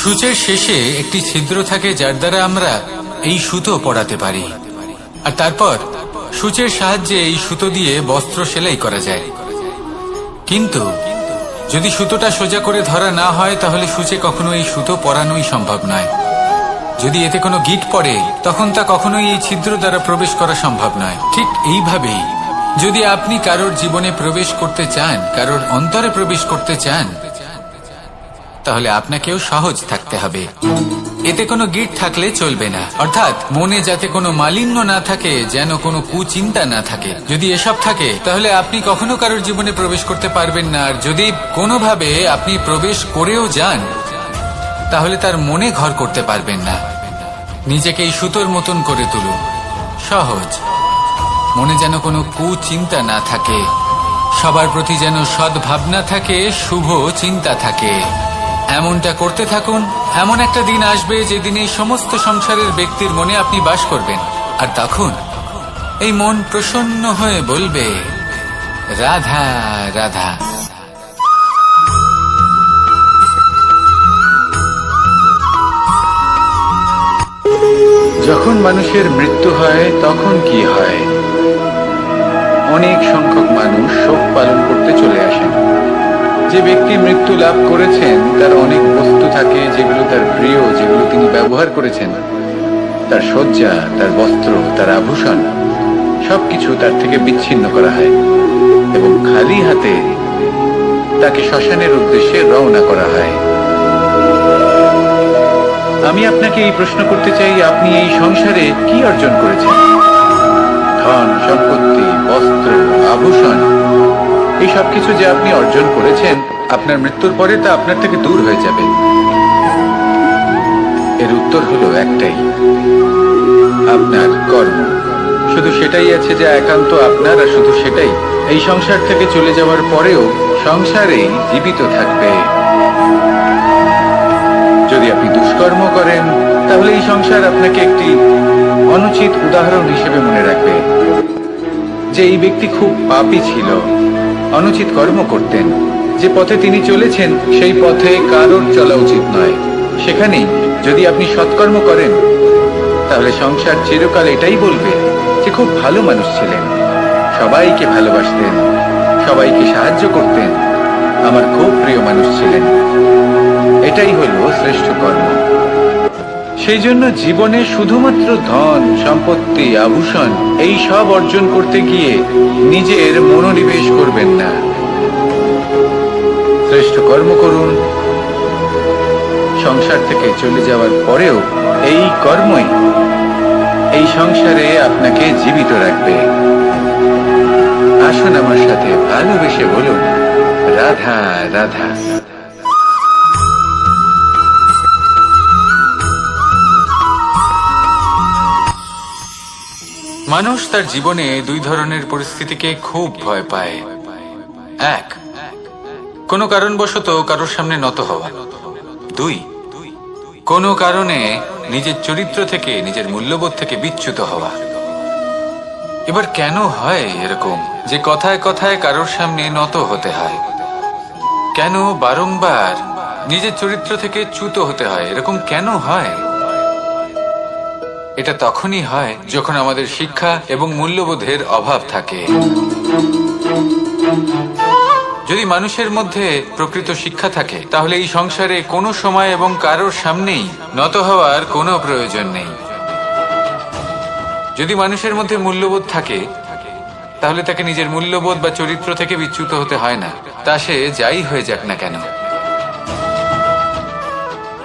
সূচের শেষে একটি ছিদ্র থাকে, যার দ্বারা আমরা এই সুতো পরাতে পারি। আর তারপর সূচের সাহায্যে এই সুতো দিয়ে বস্ত্র সেলাই করা যায়। কিন্তু যদি সুতোটা সোজা করে ধরা না হয়, তাহলে সূচে কখনো এই সুতো পরানোই সম্ভব নয়। যদি এতে কোনো গিঁট পড়ে, তখন তা কখনোই এই ছিদ্র দ্বারা প্রবেশ করা সম্ভব নয়। ঠিক এইভাবেই যদি আপনি কারোর জীবনে প্রবেশ করতে চান, কারোর অন্তরে প্রবেশ করতে চান, তাহলে আপনাকেও সহজ থাকতে হবে। এতে কোনো গিট থাকলে চলবে না, অর্থাৎ মনে যাতে কোনো মালিন্য না থাকে, যেন কোনো কুচিন্তা না থাকে। যদি এসব থাকে তাহলে আপনি কখনো কারোর জীবনে প্রবেশ করতে পারবেন না। আর যদি কোনোভাবে আপনি প্রবেশ করেও যান তাহলে তার মনে ঘর করতে পারবেন না। নিজেকে এই সুতোর মতন করে তুলুন, সহজ। মনে যেন কোনো কুচিন্তা না থাকে, সবার প্রতি যেন সদ্ভাবনা থাকে, শুভ চিন্তা থাকে। এমনটা করতে থাকুন। এমন একটা দিন আসবে যেদিন এই সমস্ত সংসারের ব্যক্তির মনে আপনি বাস করবেন, আর তখন এই মন প্রসন্ন হয়ে বলবে, রাধা রাধা। যখন মানুষের মৃত্যু হয় তখন কি হয়? অনেক সংখ্যক মানুষ শোক পালন করতে চলে আসেন। যে ব্যক্তি মৃত্যু লাভ করেছেন তার অনেক বস্তু থাকে যেগুলো তার প্রিয়, যেগুলো তিনি ব্যবহার করেছেন। তার শয্যা, তার বস্ত্র, তার আভূষণ সবকিছু তার থেকে বিচ্ছিন্ন করা হয় এবং খালি হাতে তাকে শ্মশানের উদ্দেশ্যে রওনা করা হয়। আমি আপনাকে এই প্রশ্ন করতে চাই, আপনি এই সংসারে কি অর্জন করেছেন? ধন সম্পত্তি, বস্ত্র, আভূষণ, এই সবকিছু যে আপনি অর্জন করেছেন, আপনার মৃত্যুর পরে তা আপনার থেকে দূর হয়ে যাবে। এর উত্তর হলো একটাই, আপনার কর্ম। শুধু সেটাই আছে যা একান্ত আপনার, আর শুধু সেটাই এই সংসার থেকে চলে যাওয়ার পরেও সংসারেই জীবিত থাকবে। যদি আপনি দুষ্কর্ম করেন তাহলে এই সংসার আপনাকে একটি অনুচিত উদাহরণ হিসেবে মনে রাখবে যে এই ব্যক্তি খুব পাপী ছিল, অনুচিত কর্ম করতেন। যে পথে তিনি চলেছেন সেই পথে কারোর চলা উচিত নয়। সেখানেই যদি আপনি সৎকর্ম করেন তাহলে সংসার চিরকাল এটাই বলবে যে খুব ভালো মানুষ ছিলেন, সবাইকে ভালোবাসতেন, সবাইকে সাহায্য করতেন, আমার খুব প্রিয় মানুষ ছিলেন। এটাই হলো শ্রেষ্ঠ কর্ম। সেই জন্য জীবনে শুধুমাত্র ধন সম্পত্তি, আভূষণ এই সব অর্জন করতে গিয়ে নিজের মনোনিবেশ করবেন না। শ্রেষ্ঠ কর্ম করুন। সংসার থেকে চলে যাওয়ার পরেও এই কর্মই এই সংসারে আপনাকে জীবিত রাখবে। আসুন আমার সাথে ভালোবেসে বলুন, রাধা রাধা। মানুষ তার জীবনে দুই ধরনের পরিস্থিতিকে খুব ভয় পায়। এক, কোনো কারণবশত কারোর সামনে নত হওয়া। দুই, কোনো কারণে নিজের চরিত্র থেকে, নিজের মূল্যবোধ থেকে বিচ্যুত হওয়া। এবার কেন হয় এরকম যে কথায় কথায় কারোর সামনে নত হতে হয়? কেন বারংবার নিজের চরিত্র থেকে চ্যুত হতে হয়? এরকম কেন হয়? এটা তখনই হয় যখন আমাদের শিক্ষা এবং মূল্যবোধের অভাব থাকে। যদি মানুষের মধ্যে প্রকৃত শিক্ষা থাকে তাহলে এই সংসারে কোনো সময় এবং কারোর সামনেই নত হওয়ার কোনো প্রয়োজন নেই। যদি মানুষের মধ্যে মূল্যবোধ থাকে তাহলে তাকে নিজের মূল্যবোধ বা চরিত্র থেকে বিচ্যুত হতে হয় না, তা সে যাই হয়ে যাক না কেন।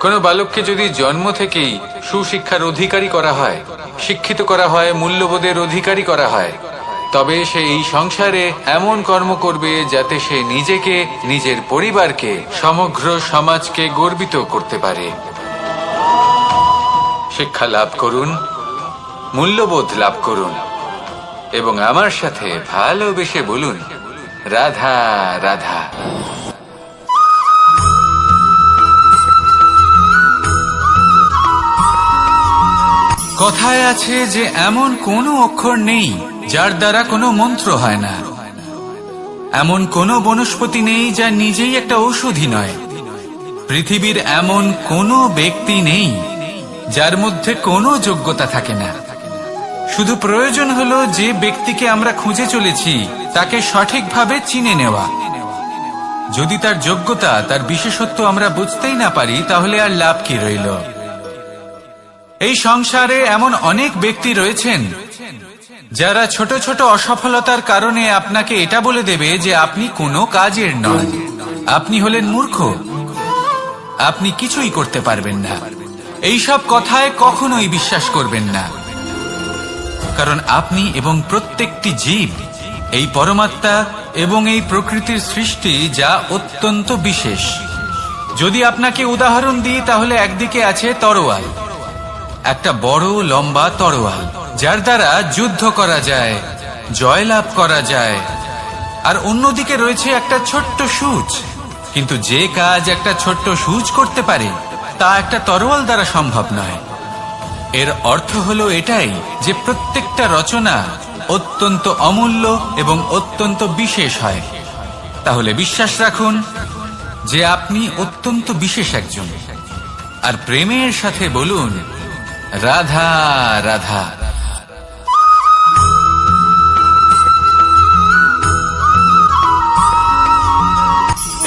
কোনো বালককে যদি জন্ম থেকেই সুশিক্ষার অধিকারী করা হয়, শিক্ষিত করা হয়, মূল্যবোধের অধিকারী করা হয়, তবে সে এই সংসারে এমন কর্ম করবে যাতে সে নিজেকে, নিজের পরিবারকে, সমগ্র সমাজকে গর্বিত করতে পারে। শিক্ষা লাভ করুন, মূল্যবোধ লাভ করুন এবং আমার সাথে ভালোবেসে বলুন, রাধা রাধা। কথায় আছে যে এমন কোনো অক্ষর নেই যার দ্বারা কোনো মন্ত্র হয় না। এমন কোনো বনস্পতি নেই যা নিজেই একটা ঔষধি নয়। পৃথিবীর এমন কোনো ব্যক্তি নেই যার মধ্যে কোনো যোগ্যতা থাকে না। শুধু প্রয়োজন হলো যে ব্যক্তিকে আমরা খুঁজে চলেছি তাকে সঠিকভাবে চিনে নেওয়া। যদি তার যোগ্যতা, তার বিশেষত্ব আমরা বুঝতেই না পারি তাহলে আর লাভ কি রইল? এই সংসারে এমন অনেক ব্যক্তি রয়েছেন যারা ছোট ছোট অসফলতার কারণে আপনাকে এটা বলে দেবে যে আপনি কোনো কাজের নন, আপনি হলেন মূর্খ, আপনি কিছুই করতে পারবেন না। এইসব কথায় কখনোই বিশ্বাস করবেন না, কারণ আপনি এবং প্রত্যেকটি জীব এই পরমাত্মা এবং এই প্রকৃতির সৃষ্টি, যা অত্যন্ত বিশেষ। যদি আপনাকে উদাহরণ দিই তাহলে একদিকে আছে তরোয়াল, একটা বড় লম্বা তরোয়াল যার দ্বারা যুদ্ধ করা যায়, জয়লাভ করা যায়। আর অন্যদিকে রয়েছে একটা ছোট্ট সূচ, কিন্তু যে কাজ একটা ছোট্ট সূচ করতে পারে তা একটা তরোয়াল দ্বারা সম্ভব নয়। এর অর্থ হলো এটাই যে প্রত্যেকটা রচনা অত্যন্ত অমূল্য এবং অত্যন্ত বিশেষ হয়। তাহলে বিশ্বাস রাখুন যে আপনি অত্যন্ত বিশেষ একজন, আর প্রেমের সাথে বলুন রাধা রাধা।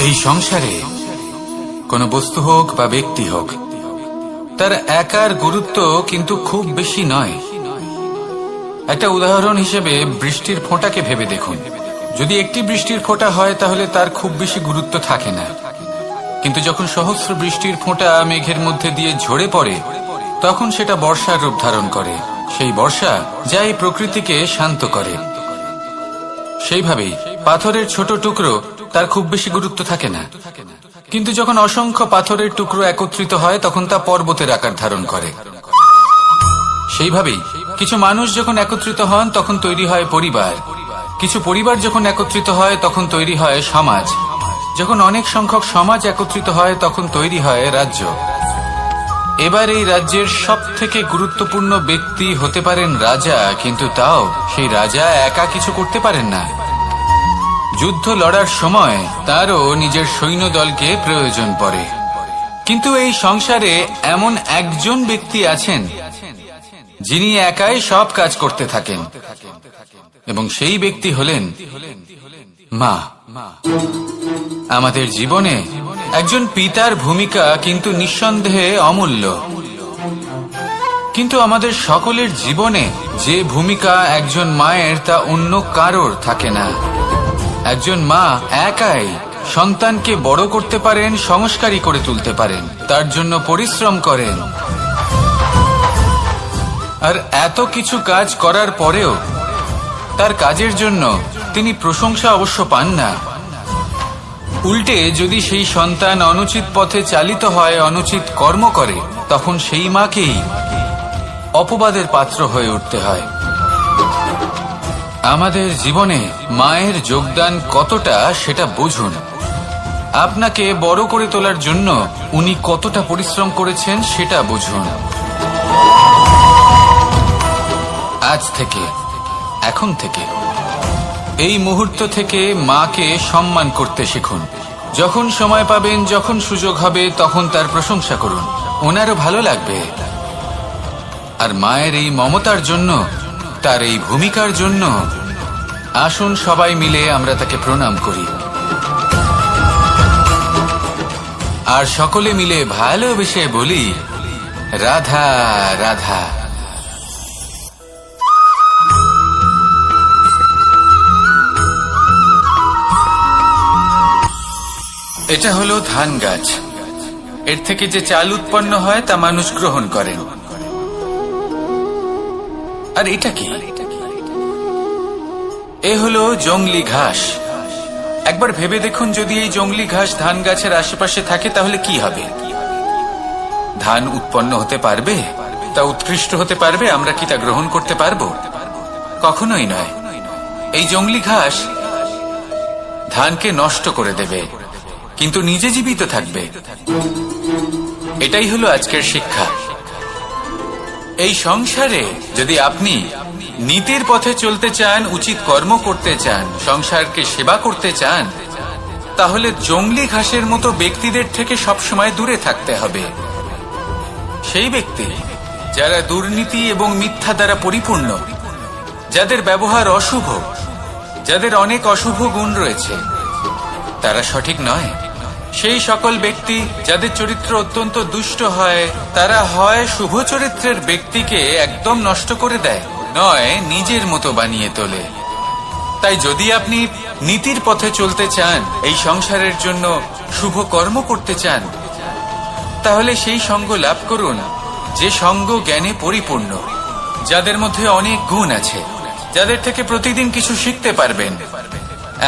এই সংসারে কোনো বস্তু হোক বা ব্যক্তি হোক, তার একার গুরুত্ব কিন্তু খুব বেশি নয়। একটা উদাহরণ হিসেবে বৃষ্টির ফোঁটাকে ভেবে দেখুন। যদি একটি বৃষ্টির ফোঁটা হয় তাহলে তার খুব বেশি গুরুত্ব থাকে না, কিন্তু যখন সহস্র বৃষ্টির ফোঁটা মেঘের মধ্যে দিয়ে ঝরে পড়ে তখন সেটা বর্ষার রূপ ধারণ করে। সেই বর্ষা যা এই প্রকৃতিকে শান্ত করে। সেইভাবেই পাথরের ছোট টুকরো, তার খুব বেশি গুরুত্ব থাকে না, কিন্তু যখন অসংখ্য পাথরের টুকরো একত্রিত হয় তখন তা পর্বতের আকার ধারণ করে। সেইভাবেই কিছু মানুষ যখন একত্রিত হন তখন তৈরি হয় পরিবার, কিছু পরিবার যখন একত্রিত হয় তখন তৈরি হয় সমাজ, যখন অনেক সংখ্যক সমাজ একত্রিত হয় তখন তৈরি হয় রাজ্য। এবার এই রাজ্যের সব থেকে গুরুত্বপূর্ণ ব্যক্তি হতে পারেন রাজা, কিন্তু তাও সেই রাজা একা কিছু করতে পারেন না। যুদ্ধ লড়ার সময় তারও নিজের সৈন্যদলকে প্রয়োজন পড়ে। কিন্তু এই সংসারে এমন একজন ব্যক্তি আছেন যিনি একাই সব কাজ করতে থাকেন, এবং সেই ব্যক্তি হলেন মা। আমাদের জীবনে একজন পিতার ভূমিকা কিন্তু নিঃসন্দেহে অমূল্য, কিন্তু আমাদের সকলের জীবনে যে ভূমিকা একজন মায়ের তা অন্য কারোর থাকে না। একজন মা একাই সন্তানকে বড় করতে পারেন, সংস্কারী করে তুলতে পারেন, তার জন্য পরিশ্রম করেন। আর এত কিছু কাজ করার পরেও তার কাজের জন্য তিনি প্রশংসা অবশ্য পান না। উল্টে যদি সেই সন্তান অনুচিত পথে চালিত হয়, অনুচিত কর্ম করে, তখন সেই মাকেই অপবাদের পাত্র হয়ে উঠতে হয়। আমাদের জীবনে মায়ের যোগদান কতটা সেটা বুঝুন। আপনাকে বড় করে তোলার জন্য উনি কতটা পরিশ্রম করেছেন সেটা বুঝুন। আজ থেকে, এখন থেকে, এই মুহূর্ত থেকে মাকে সম্মান করতে শিখুন। যখন সময় পাবেন, যখন সুযোগ হবে, তখন তার প্রশংসা করুন, ওনারও ভালো লাগবে। আর মায়ের এই মমতার জন্য, তার এই ভূমিকার জন্য আসুন সবাই মিলে আমরা তাকে প্রণাম করি, আর সকলে মিলে ভালোবেসে বলি রাধা রাধা। এটা হলো ধান গাছ। এর থেকে যে চাল উৎপন্ন হয় তা মানুষ গ্রহণ করেন। আর এটা কি? এ হলো জংলি ঘাস। একবার ভেবে দেখুন, যদি এই জংলি ঘাস ধান গাছের আশেপাশে থাকে তাহলে কি হবে? ধান উৎপন্ন হতে পারবে? তা উৎকৃষ্ট হতে পারবে? আমরা কি তা গ্রহণ করতে পারবো? কখনোই নয়। এই জংলি ঘাস ধানকে নষ্ট করে দেবে, কিন্তু নিজে জীবিত থাকবে। এটাই হলো আজকের শিক্ষা। এই সংসারে যদি আপনি নীতির পথে চলতে চান, উচিত কর্ম করতে চান, সংসারকে সেবা করতে চান, তাহলে জংলি ঘাসের মতো ব্যক্তিদের থেকে সবসময় দূরে থাকতে হবে। সেই ব্যক্তি যারা দুর্নীতি এবং মিথ্যা দ্বারা পরিপূর্ণ, যাদের ব্যবহার অশুভ, যাদের অনেক অশুভ গুণ রয়েছে, তারা সঠিক নয়। সেই সকল ব্যক্তি যাদের চরিত্র অত্যন্ত দুষ্ট হয়, তারা হয় শুভ চরিত্রের ব্যক্তিকে একদম নষ্ট করে দেয়, নয় নিজের মতো বানিয়ে তোলে। তাই যদি আপনি নীতির পথে চলতে চান, এই সংসারের জন্য শুভ কর্ম করতে চান, তাহলে সেই সঙ্গ লাভ করুন যে সঙ্গ জ্ঞানে পরিপূর্ণ, যাদের মধ্যে অনেক গুণ আছে, যাদের থেকে প্রতিদিন কিছু শিখতে পারবেন,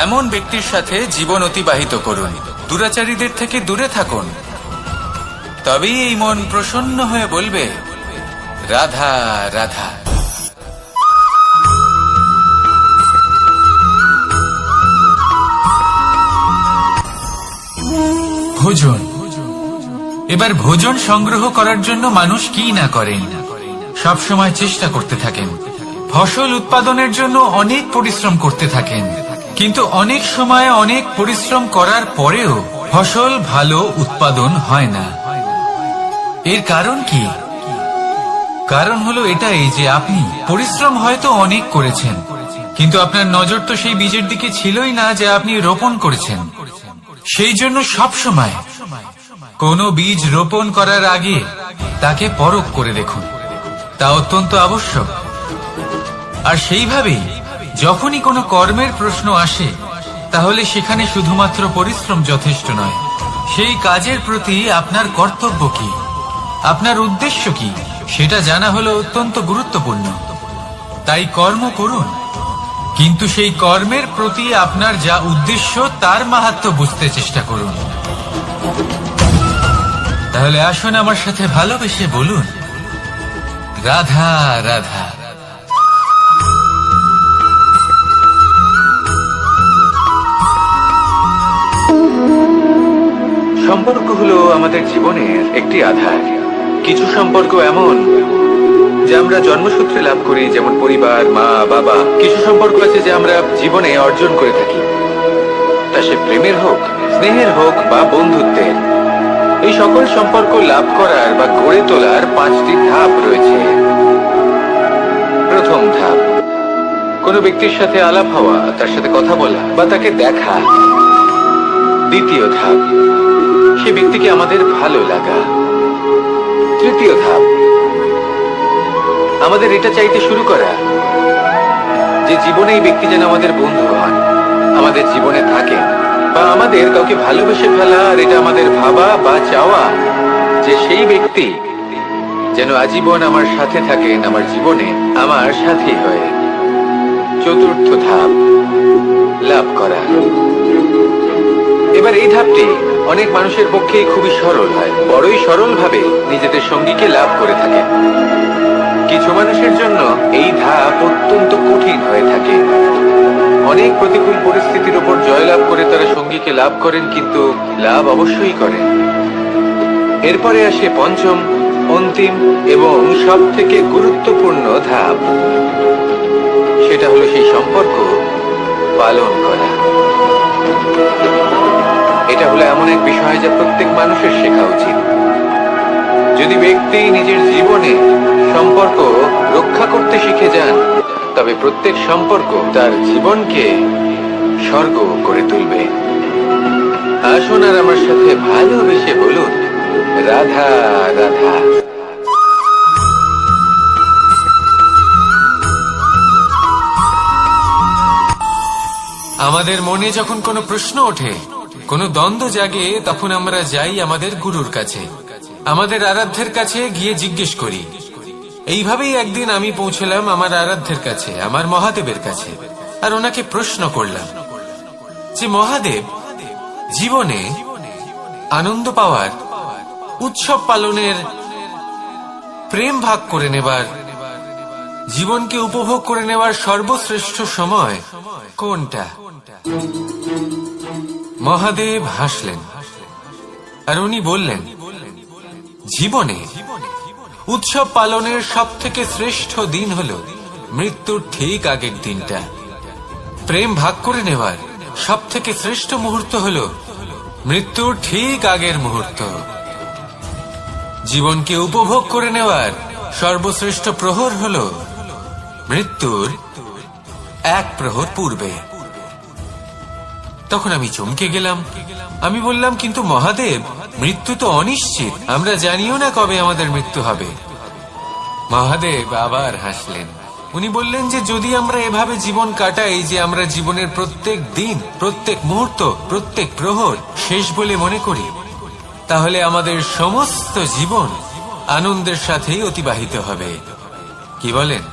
এমন ব্যক্তির সাথে জীবন অতিবাহিত করুন। দুরাচারীদের থেকে দূরে থাকুন, তবেই এই মন প্রসন্ন হয়ে বলবে, রাধা রাধা। ভোজন। এবার ভোজন সংগ্রহ করার জন্য মানুষ কি না করেন, সব সময় চেষ্টা করতে থাকেন। ফসল উৎপাদনের জন্য অনেক পরিশ্রম করতে থাকেন, কিন্তু অনেক সময় অনেক পরিশ্রম করার পরেও ফসল ভালো উৎপাদন হয় না। এর কারণ কি? কারণ হলো এটাই যে আপনি পরিশ্রম হয়তো অনেক করেছেন, কিন্তু আপনার নজর তো সেই বীজের দিকে ছিলই না যে আপনি রোপণ করেছেন। সেই জন্য সব সময় কোনো বীজ রোপণ করার আগে তাকে পরখ করে দেখুন, তা অত্যন্ত আবশ্যক। আর সেইভাবেই যখনই কোনো কর্মের প্রশ্ন আসে, তাহলে সেখানে শুধুমাত্র পরিশ্রম যথেষ্ট নয়। সেই কাজের প্রতি আপনার কর্তব্য কি, আপনার উদ্দেশ্য কি, সেটা জানা হলো অত্যন্ত গুরুত্বপূর্ণ। তাই কর্ম করুন, কিন্তু সেই কর্মের প্রতি আপনার যা উদ্দেশ্য তার মাহাত্ম্য বুঝতে চেষ্টা করুন। তাহলে আসুন আমার সাথে ভালোবেসে বলুন, রাধা রাধা। সম্পর্ক হলো আমাদের জীবনের একটি আধার। কিছু সম্পর্ক এমন যা আমরা জন্মসূত্রে লাভ করি, যেমন পরিবার, মা, বাবা। কিছু সম্পর্ক আছে যে আমরা জীবনে অর্জন করে থাকি, তা সে প্রেমের হোক, স্নেহের হোক বা বন্ধুত্বের। এই সকল সম্পর্ক লাভ করার বা গড়ে তোলার 5টি ধাপ রয়েছে। প্রথম ধাপ, কোনো ব্যক্তির সাথে আলাপ হওয়া, তার সাথে কথা বলা বা তাকে দেখা। দ্বিতীয় ধাপ, সে ব্যক্তিকে আমাদের ভালো লাগা। তৃতীয় ধাপ, আমাদের এটা চাইতে শুরু করা যে জীবনে এই ব্যক্তি যেন আমাদের বন্ধু হন, আমাদের জীবনে থাকেন, বা আমাদের কাউকে ভালোবেসে ফেলা। আর এটা আমাদের ভাবা বা চাওয়া যে সেই ব্যক্তি যেন আজীবন আমার সাথে থাকেন, আমার জীবনে আমার সাথী হয়ে। চতুর্থ ধাপ, লাভ করা। এবার এই ধাপটি অনেক মানুষের পক্ষেই খুবই সরল হয়, বড়ই সরল ভাবে নিজেদের সঙ্গীকে লাভ করে থাকে। কিছু মানুষের জন্য এই ধাপ অত্যন্ত কঠিন হয়ে থাকে। অনেক প্রতিকূল পরিস্থিতির উপর জয়লাভ করে তারা সঙ্গীকে লাভ করেন, কিন্তু লাভ অবশ্যই করেন। এরপরে আসে পঞ্চম, অন্তিম এবং সব থেকে গুরুত্বপূর্ণ ধাপ। সেটা হলো সেই সম্পর্ক পালন করা। এটা হলো এমন এক বিষয় যা প্রত্যেক মানুষের শেখা উচিত। যদি ব্যক্তি নিজের জীবনে সম্পর্ক রক্ষা করতে শিখে যান, তবে প্রত্যেক সম্পর্ক তার জীবনকে স্বর্গ করে তুলবে। আসুন আর আমার সাথে ভালোবেসে বলুন, রাধা রাধা। আমাদের মনে যখন কোনো প্রশ্ন ওঠে, কোনো দ্বন্দ্ব জাগে, তখন আমরা যাই আমাদের গুরুর কাছে, আমাদের আরাধ্যের কাছে গিয়ে জিজ্ঞেস করি। এইভাবেই একদিন আমি পৌঁছলাম আমার আরাধ্যের কাছে, আমার মহাদেবের কাছে, আর ওনাকে প্রশ্ন করলাম যে মহাদেব, জীবনে আনন্দ পাওয়ার, উৎসব পালনের, প্রেম ভাগ করে নেবার, জীবনকে উপভোগ করে নেওয়ার সর্বশ্রেষ্ঠ সময় কোনটা? মহাদেব হাসলেন আর উনি বললেন, জীবনে উৎসব পালনের সব থেকে শ্রেষ্ঠ দিন হলো মৃত্যুর ঠিক আগের দিনটা। প্রেম ভাগ করে নেওয়ার সব থেকে শ্রেষ্ঠ মুহূর্ত হলো মৃত্যুর ঠিক আগের মুহূর্ত। জীবনকে উপভোগ করে নেওয়ার সর্বশ্রেষ্ঠ প্রহর হলো মৃত্যুর 1 প্রহর পূর্বে। তখন আমি চমকে গেলাম। আমি বললাম, কিন্তু মহাদেব, মৃত্যু তো অনিশ্চিত, আমরা জানিও না কবে আমাদের মৃত্যু হবে। মহাদেব আবার হাসলেন। উনি বললেন যে যদি আমরা এভাবে জীবন কাটাই যে আমরা জীবনের প্রত্যেক দিন, প্রত্যেক মুহূর্ত, প্রত্যেক প্রহর শেষ বলে মনে করি, তাহলে আমাদের সমস্ত জীবন আনন্দের সাথেই অতিবাহিত হবে। কি বলেন?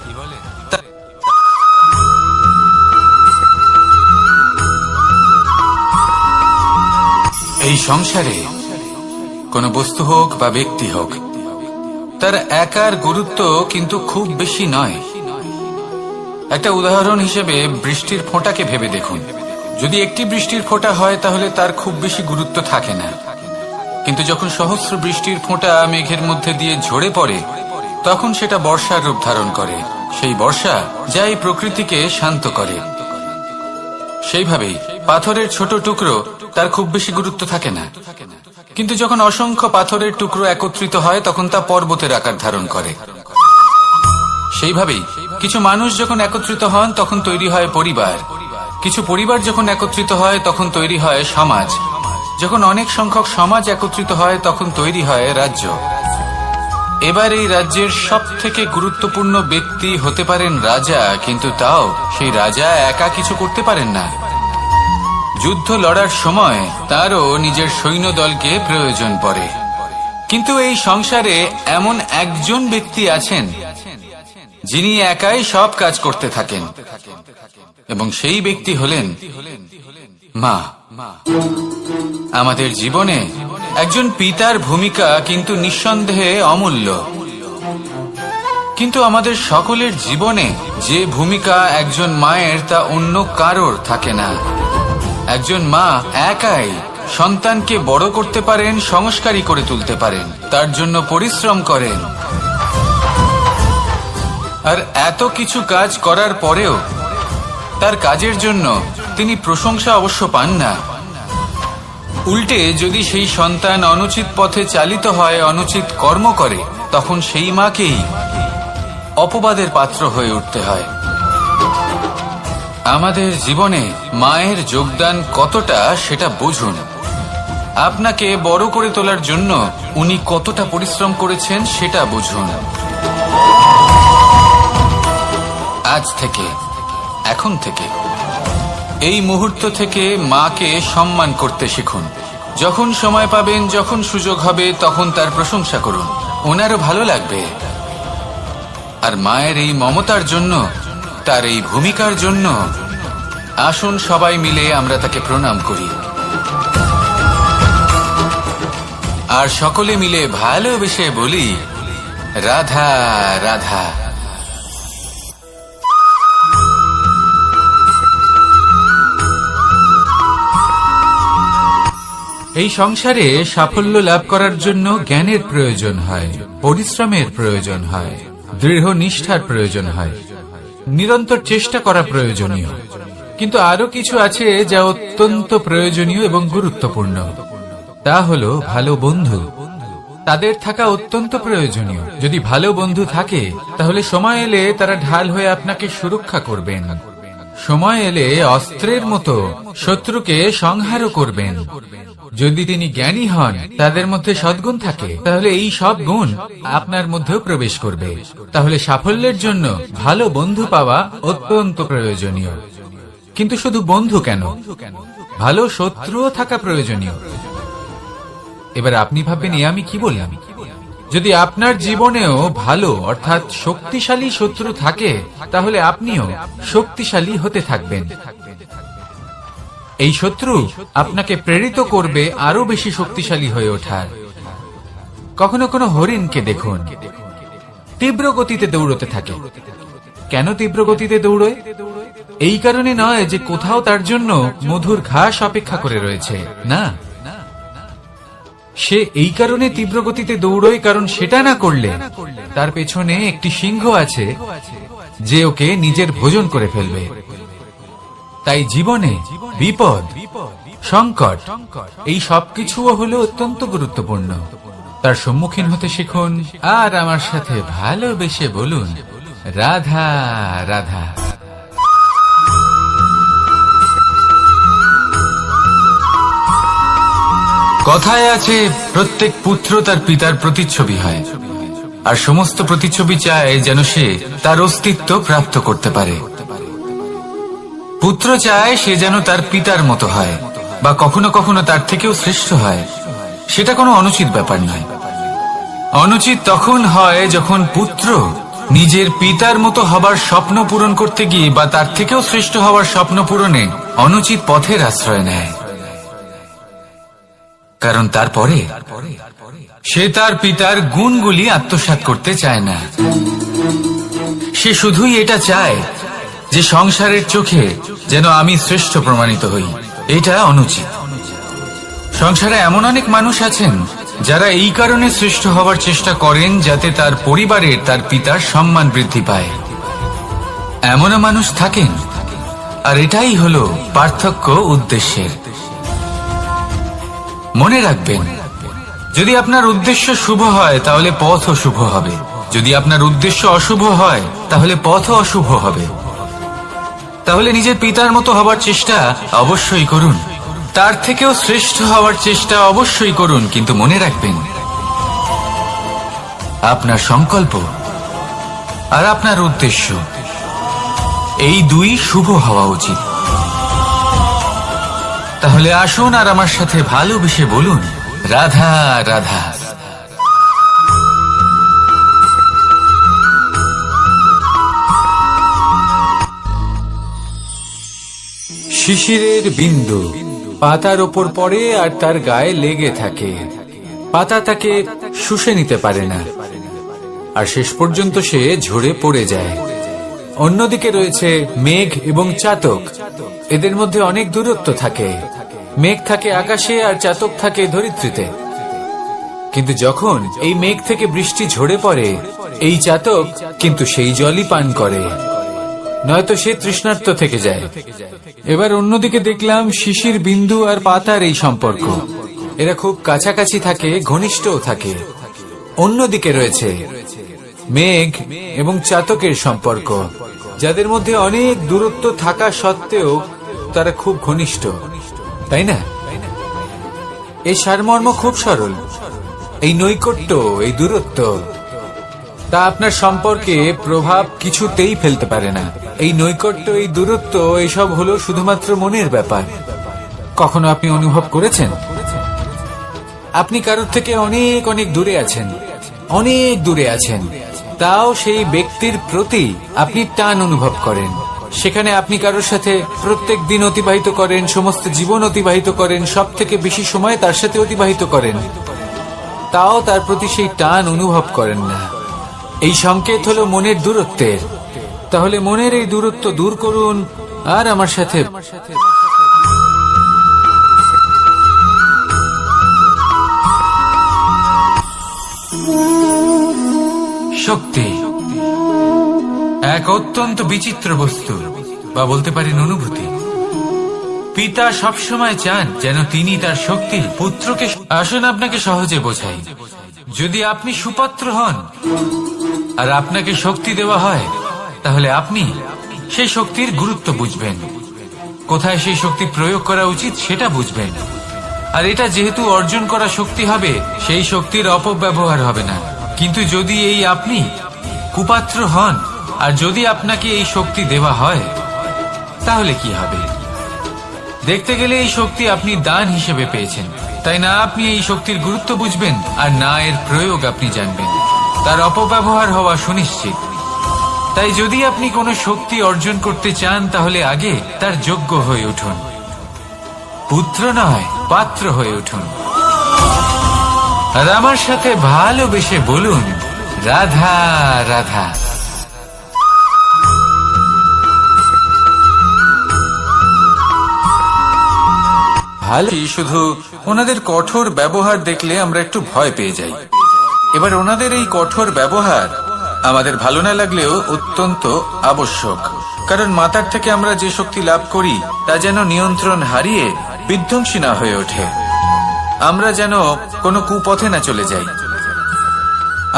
এই সংসারে কোনো বস্তু হোক বা ব্যক্তি হোক, তার একার গুরুত্ব কিন্তু খুব বেশি নয়। একটা উদাহরণ হিসেবে বৃষ্টির ফোঁটাকে ভেবে দেখুন। যদি একটি বৃষ্টির ফোঁটা হয় তাহলে তার খুব বেশি গুরুত্ব থাকে না, কিন্তু যখন সহস্র বৃষ্টির ফোঁটা মেঘের মধ্যে দিয়ে ঝরে পড়ে, তখন সেটা বর্ষার রূপ ধারণ করে। সেই বর্ষা যা এই প্রকৃতিকে শান্ত করে। সেইভাবেই পাথরের ছোট টুকরো, তার খুব বেশি গুরুত্ব থাকে না, কিন্তু যখন অসংখ্য পাথরের টুকরো একত্রিত হয় তখন তা পর্বতের আকার ধারণ করে। সেইভাবেই কিছু মানুষ যখন একত্রিত হন তখন তৈরি হয় পরিবার, কিছু পরিবার যখন একত্রিত হয় তখন তৈরি হয় সমাজ, যখন অনেক সংখ্যক সমাজ একত্রিত হয় তখন তৈরি হয় রাজ্য। এবার এই রাজ্যের সব থেকে গুরুত্বপূর্ণ ব্যক্তি হতে পারেন রাজা, কিন্তু তাও সেই রাজা একা কিছু করতে পারেন না। যুদ্ধ লড়ার সময় তারও নিজের সৈন্যদলকে প্রয়োজন পড়ে। কিন্তু এই সংসারে এমন একজন ব্যক্তি আছেন যিনি একাই সব কাজ করতে থাকেন, এবং সেই ব্যক্তি হলেন মা। আমাদের জীবনে একজন পিতার ভূমিকা কিন্তু নিঃসন্দেহে অমূল্য, কিন্তু আমাদের সকলের জীবনে যে ভূমিকা একজন মায়ের তা অন্য কারোর থাকে না। একজন মা একাই সন্তানকে বড় করতে পারেন, সংস্কারী করে তুলতে পারেন, তার জন্য পরিশ্রম করেন। আর এত কিছু কাজ করার পরেও তার কাজের জন্য তিনি প্রশংসা অবশ্য পান না। উল্টে যদি সেই সন্তান অনুচিত পথে চালিত হয়, অনুচিত কর্ম করে, তখন সেই মাকেই অপবাদের পাত্র হয়ে উঠতে হয়। আমাদের জীবনে মায়ের যোগদান কতটা সেটা বুঝুন। আপনাকে বড় করে তোলার জন্য উনি কতটা পরিশ্রম করেছেন সেটা বুঝুন। আজ থেকে, এখন থেকে, এই মুহূর্ত থেকে মাকে সম্মান করতে শিখুন। যখন সময় পাবেন, যখন সুযোগ হবে, তখন তার প্রশংসা করুন, ওনারও ভালো লাগবে। আর মায়ের এই মমতার জন্য, তার এই ভূমিকার জন্য আসুন সবাই মিলে আমরা তাকে প্রণাম করি, আর সকলে মিলে ভালোবেসে বলি রাধা রাধা। এই সংসারে সাফল্য লাভ করার জন্য জ্ঞানের প্রয়োজন হয়, পরিশ্রমের প্রয়োজন হয়, দৃঢ় নিষ্ঠার প্রয়োজন হয়, নিরন্তর চেষ্টা করা প্রয়োজনীয়। কিন্তু আরো কিছু আছে যা অত্যন্ত প্রয়োজনীয় এবং গুরুত্বপূর্ণ। তা হলো ভালো বন্ধু। তাদের থাকা অত্যন্ত প্রয়োজনীয়। যদি ভালো বন্ধু থাকে তাহলে সময় এলে তারা ঢাল হয়ে আপনাকে সুরক্ষা করবেন। সময় এলে অস্ত্রের মতো শত্রুকে সংহারও করবেন। যদি তিনি জ্ঞানী হন, তাদের মধ্যে সদ্গুণ থাকে, তাহলে এই সব গুণ আপনার মধ্যেও প্রবেশ করবে। তাহলে সাফল্যের জন্য ভালো বন্ধু পাওয়া অত্যন্ত প্রয়োজনীয়। কিন্তু শুধু বন্ধু কেন, ভালো শত্রুও থাকা প্রয়োজনীয়। এবার আপনি ভাববেন, আমি কি বললাম? যদি আপনার জীবনেও ভালো অর্থাৎ শক্তিশালী শত্রু থাকে, তাহলে আপনিও শক্তিশালী হতে থাকবেন। এই শত্রু আপনাকে প্রেরিত করবে আরো বেশি শক্তিশালী হয়ে ওঠার। কখনো কোনো হরিণকে দেখুন, তীব্র গতিতে দৌড়তে থাকে। কেন তীব্র গতিতে দৌড়য়? এই কারণে নয় যে কোথাও তার জন্য মধুর ঘাস অপেক্ষা করে রয়েছে, না। সে এই কারণে তীব্র গতিতে দৌড়য় কারণ সেটা না করলে তার পেছনে একটি সিংহ আছে যে ওকে নিজের ভোজন করে ফেলবে। তাই জীবনে বিপদ, সংকট, এই সবকিছুও হলো অত্যন্ত গুরুত্বপূর্ণ। তার সম্মুখীন হতে শিখুন, আর আমার সাথে ভালোবেসে বলুন রাধা রাধা। কথায় আছে, প্রত্যেক পুত্র তার পিতার প্রতিচ্ছবি হয়, আর সমস্ত প্রতিচ্ছবি চায় যেন সে তার অস্তিত্ব প্রাপ্ত করতে পারে। পুত্র চায় সে যেন তার পিতার মতো হয়, বা কখনো কখনো তার থেকেও শ্রেষ্ঠ হয়। সেটা কোনো অনুচিত ব্যাপার নয়। অনুচিত তখন হয় যখন পুত্র নিজের পিতার মতো হবার স্বপ্ন পূরণ করতে গিয়ে বা তার থেকেও শ্রেষ্ঠ হওয়ার স্বপ্ন পূরণে অনুচিত পথের আশ্রয় নেয়। কারণ তারপরে সে তার পিতার গুণগুলি আত্মসাৎ করতে চায় না। সে শুধুই এটা চায় যে সংসারের চোখে যেন আমি শ্রেষ্ঠ প্রমাণিত হই। এটা অনুচিত। সংসারে এমন অনেক মানুষ আছেন যারা এই কারণে শ্রেষ্ঠ হওয়ার চেষ্টা করেন যাতে তার পরিবারের তার পিতার সম্মান বৃদ্ধি পায়। এমনও মানুষ থাকেন, আর এটাই হলো পার্থক্য উদ্দেশ্যের। মনে রাখবেন, যদি আপনার উদ্দেশ্য শুভ হয় তাহলে পথও শুভ হবে, যদি আপনার উদ্দেশ্য অশুভ হয় তাহলে পথও অশুভ হবে। তাহলে নিজের পিতার মতো হবার চেষ্টা অবশ্যই করুন, তার থেকেও শ্রেষ্ঠ হওয়ার চেষ্টা অবশ্যই করুন, কিন্তু মনে রাখবেন আপনার সংকল্প আর আপনার উদ্দেশ্য এই দুই শুভ হওয়া উচিত। তাহলে আসুন আর আমার সাথে ভালোবেসে বলুন, রাধা রাধা। শিশিরের বিন্দু পাতার ওপর পড়ে আর তার গায়ে লেগে থাকে। পাতা তাকে শুষে নিতে পারে না, আর শেষ পর্যন্ত সে ঝরে পড়ে যায়। অন্যদিকে রয়েছে মেঘ এবং চাতক। এদের মধ্যে অনেক দূরত্ব থাকে। মেঘ থাকে আকাশে আর চাতক থাকে ধরিত্রীতে। কিন্তু যখন এই মেঘ থেকে বৃষ্টি ঝরে পড়ে, এই চাতক কিন্তু সেই জলই পান করে, নয়তো সে তৃষ্ণার্ত থেকে যায়। এবার অন্যদিকে দেখলাম শিশির বিন্দু আর পাতার এই সম্পর্ক। এরা খুব কাছাকাছি থাকে, ঘনিষ্ঠও থাকে। অন্যদিকে রয়েছে মেঘ এবং চাতকের সম্পর্ক, যাদের মধ্যে অনেক দূরত্ব থাকা সত্ত্বেও তারা খুব ঘনিষ্ঠ, তাই না? এই সারমর্ম খুব সরল। এই নৈকট্য, এই দূরত্ব, তা আপনার সম্পর্কে প্রভাব কিছুতেই ফেলতে পারে না। এই নৈকট্য, এই দূরত্ব, এসব হলো শুধুমাত্র মনের ব্যাপার। কখনো আপনি অনুভব করেছেন আপনি কারোর থেকে অনেক অনেক দূরে আছেন, অনেক দূরে আছেন, তাও সেই ব্যক্তির প্রতি আপনি টান অনুভব করেন। সেখানে আপনি কারোর সাথে প্রত্যেক দিন অতিবাহিত করেন, সমস্ত জীবন অতিবাহিত করেন, সব থেকে বেশি সময় তার সাথে অতিবাহিত করেন, তাও তার প্রতি সেই টান অনুভব করেন না। এই সংকেত হলো মনের দূরত্বের। তাহলে মনের এই দূরত্ব দূর করুন আর আমার সাথে শক্তি এক অত্যন্ত বিচিত্র বস্তু, বা বলতে পারেন অনুভূতি। পিতা সবসময় চান যেন তিনি তার শক্তি পুত্রকে। আসুন আপনাকে সহজে বোঝাই। যদি আপনি সুপাত্র হন আর আপনাকে শক্তি দেওয়া হয়, তাহলে আপনি সেই শক্তির গুরুত্ব বুঝবেন, কোথায় সেই শক্তি প্রয়োগ করা উচিত সেটা বুঝবেন। আর এটা যেহেতু অর্জন করা শক্তি হবে, সেই শক্তির অপব্যবহার হবে না। কিন্তু যদি এই আপনি কুপাত্র হন আর যদি আপনাকে এই শক্তি দেওয়া হয়, তাহলে কি হবে? দেখতে গেলে এই শক্তি আপনি দান হিসেবে পেয়েছেন, তাই না আপনি এই শক্তির গুরুত্ব বুঝবেন আর না এর প্রয়োগ আপনি জানবেন। তার অপব্যবহার হওয়া সুনিশ্চিত। তাই যদি আপনি কোনো শক্তি অর্জন করতে চান, তাহলে আগে তার যোগ্য হয়ে উঠুন। পুত্র নয়, পাত্র হয়ে উঠুন। আর আমার সাথে ভালোবেসে বলুন, রাধা রাধা। ভালো। শুধু ওনাদের কঠোর ব্যবহার দেখলে আমরা একটু ভয় পেয়ে যাই। এবার ওনাদের এই কঠোর ব্যবহার আমাদের ভালো না লাগলেও অত্যন্ত আবশ্যক, কারণ মাতার থেকে আমরা যে শক্তি লাভ করি তা যেন নিয়ন্ত্রণ হারিয়ে বিধ্বংসী না হয়ে ওঠে। আমরা যেন কোনো কুপথে না চলে যাই,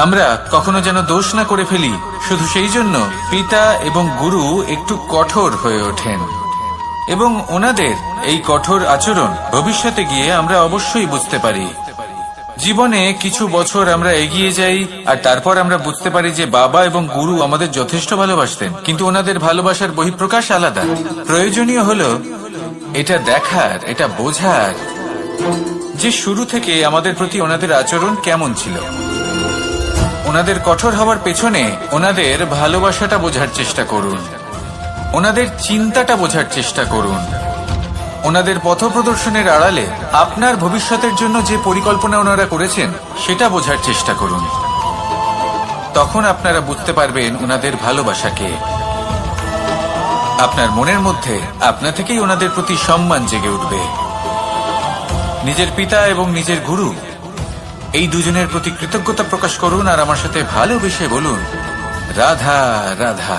আমরা কখনো যেন দোষ না করে ফেলি। শুধু সেই জন্য পিতা এবং গুরু একটু কঠোর হয়ে ওঠেন, এবং ওনাদের এই কঠোর আচরণ ভবিষ্যতে গিয়ে আমরা অবশ্যই বুঝতে পারি। জীবনে কিছু বছর আমরা এগিয়ে যাই আর তারপর আমরা বুঝতে পারি যে বাবা এবং গুরু আমাদের যথেষ্ট ভালোবাসতেন, কিন্তু ওনাদের ভালোবাসার বহিঃপ্রকাশ আলাদা। প্রয়োজনীয় হলো এটা দেখার, এটা বোঝার যে শুরু থেকে আমাদের প্রতি ওনাদের আচরণ কেমন ছিল। ওনাদের কঠোর হওয়ার পেছনে ওনাদের ভালোবাসাটা বোঝার চেষ্টা করুন, ওনাদের চিন্তাটা বোঝার চেষ্টা করুন, ওনাদের পথপ্রদর্শনের আড়ালে আপনার ভবিষ্যতের জন্য যে পরিকল্পনা ওনারা করেছেন সেটা বোঝার চেষ্টা করুন। তখন আপনারা বুঝতে পারবেন ওনাদের ভালোবাসাকে। আপনার মনের মধ্যে আপনা থেকেই ওনাদের প্রতি সম্মান জেগে উঠবে। নিজের পিতা এবং নিজের গুরু এই দুজনের প্রতি কৃতজ্ঞতা প্রকাশ করুন আর আমার সাথে ভালোবেসে বলুন, রাধা রাধা।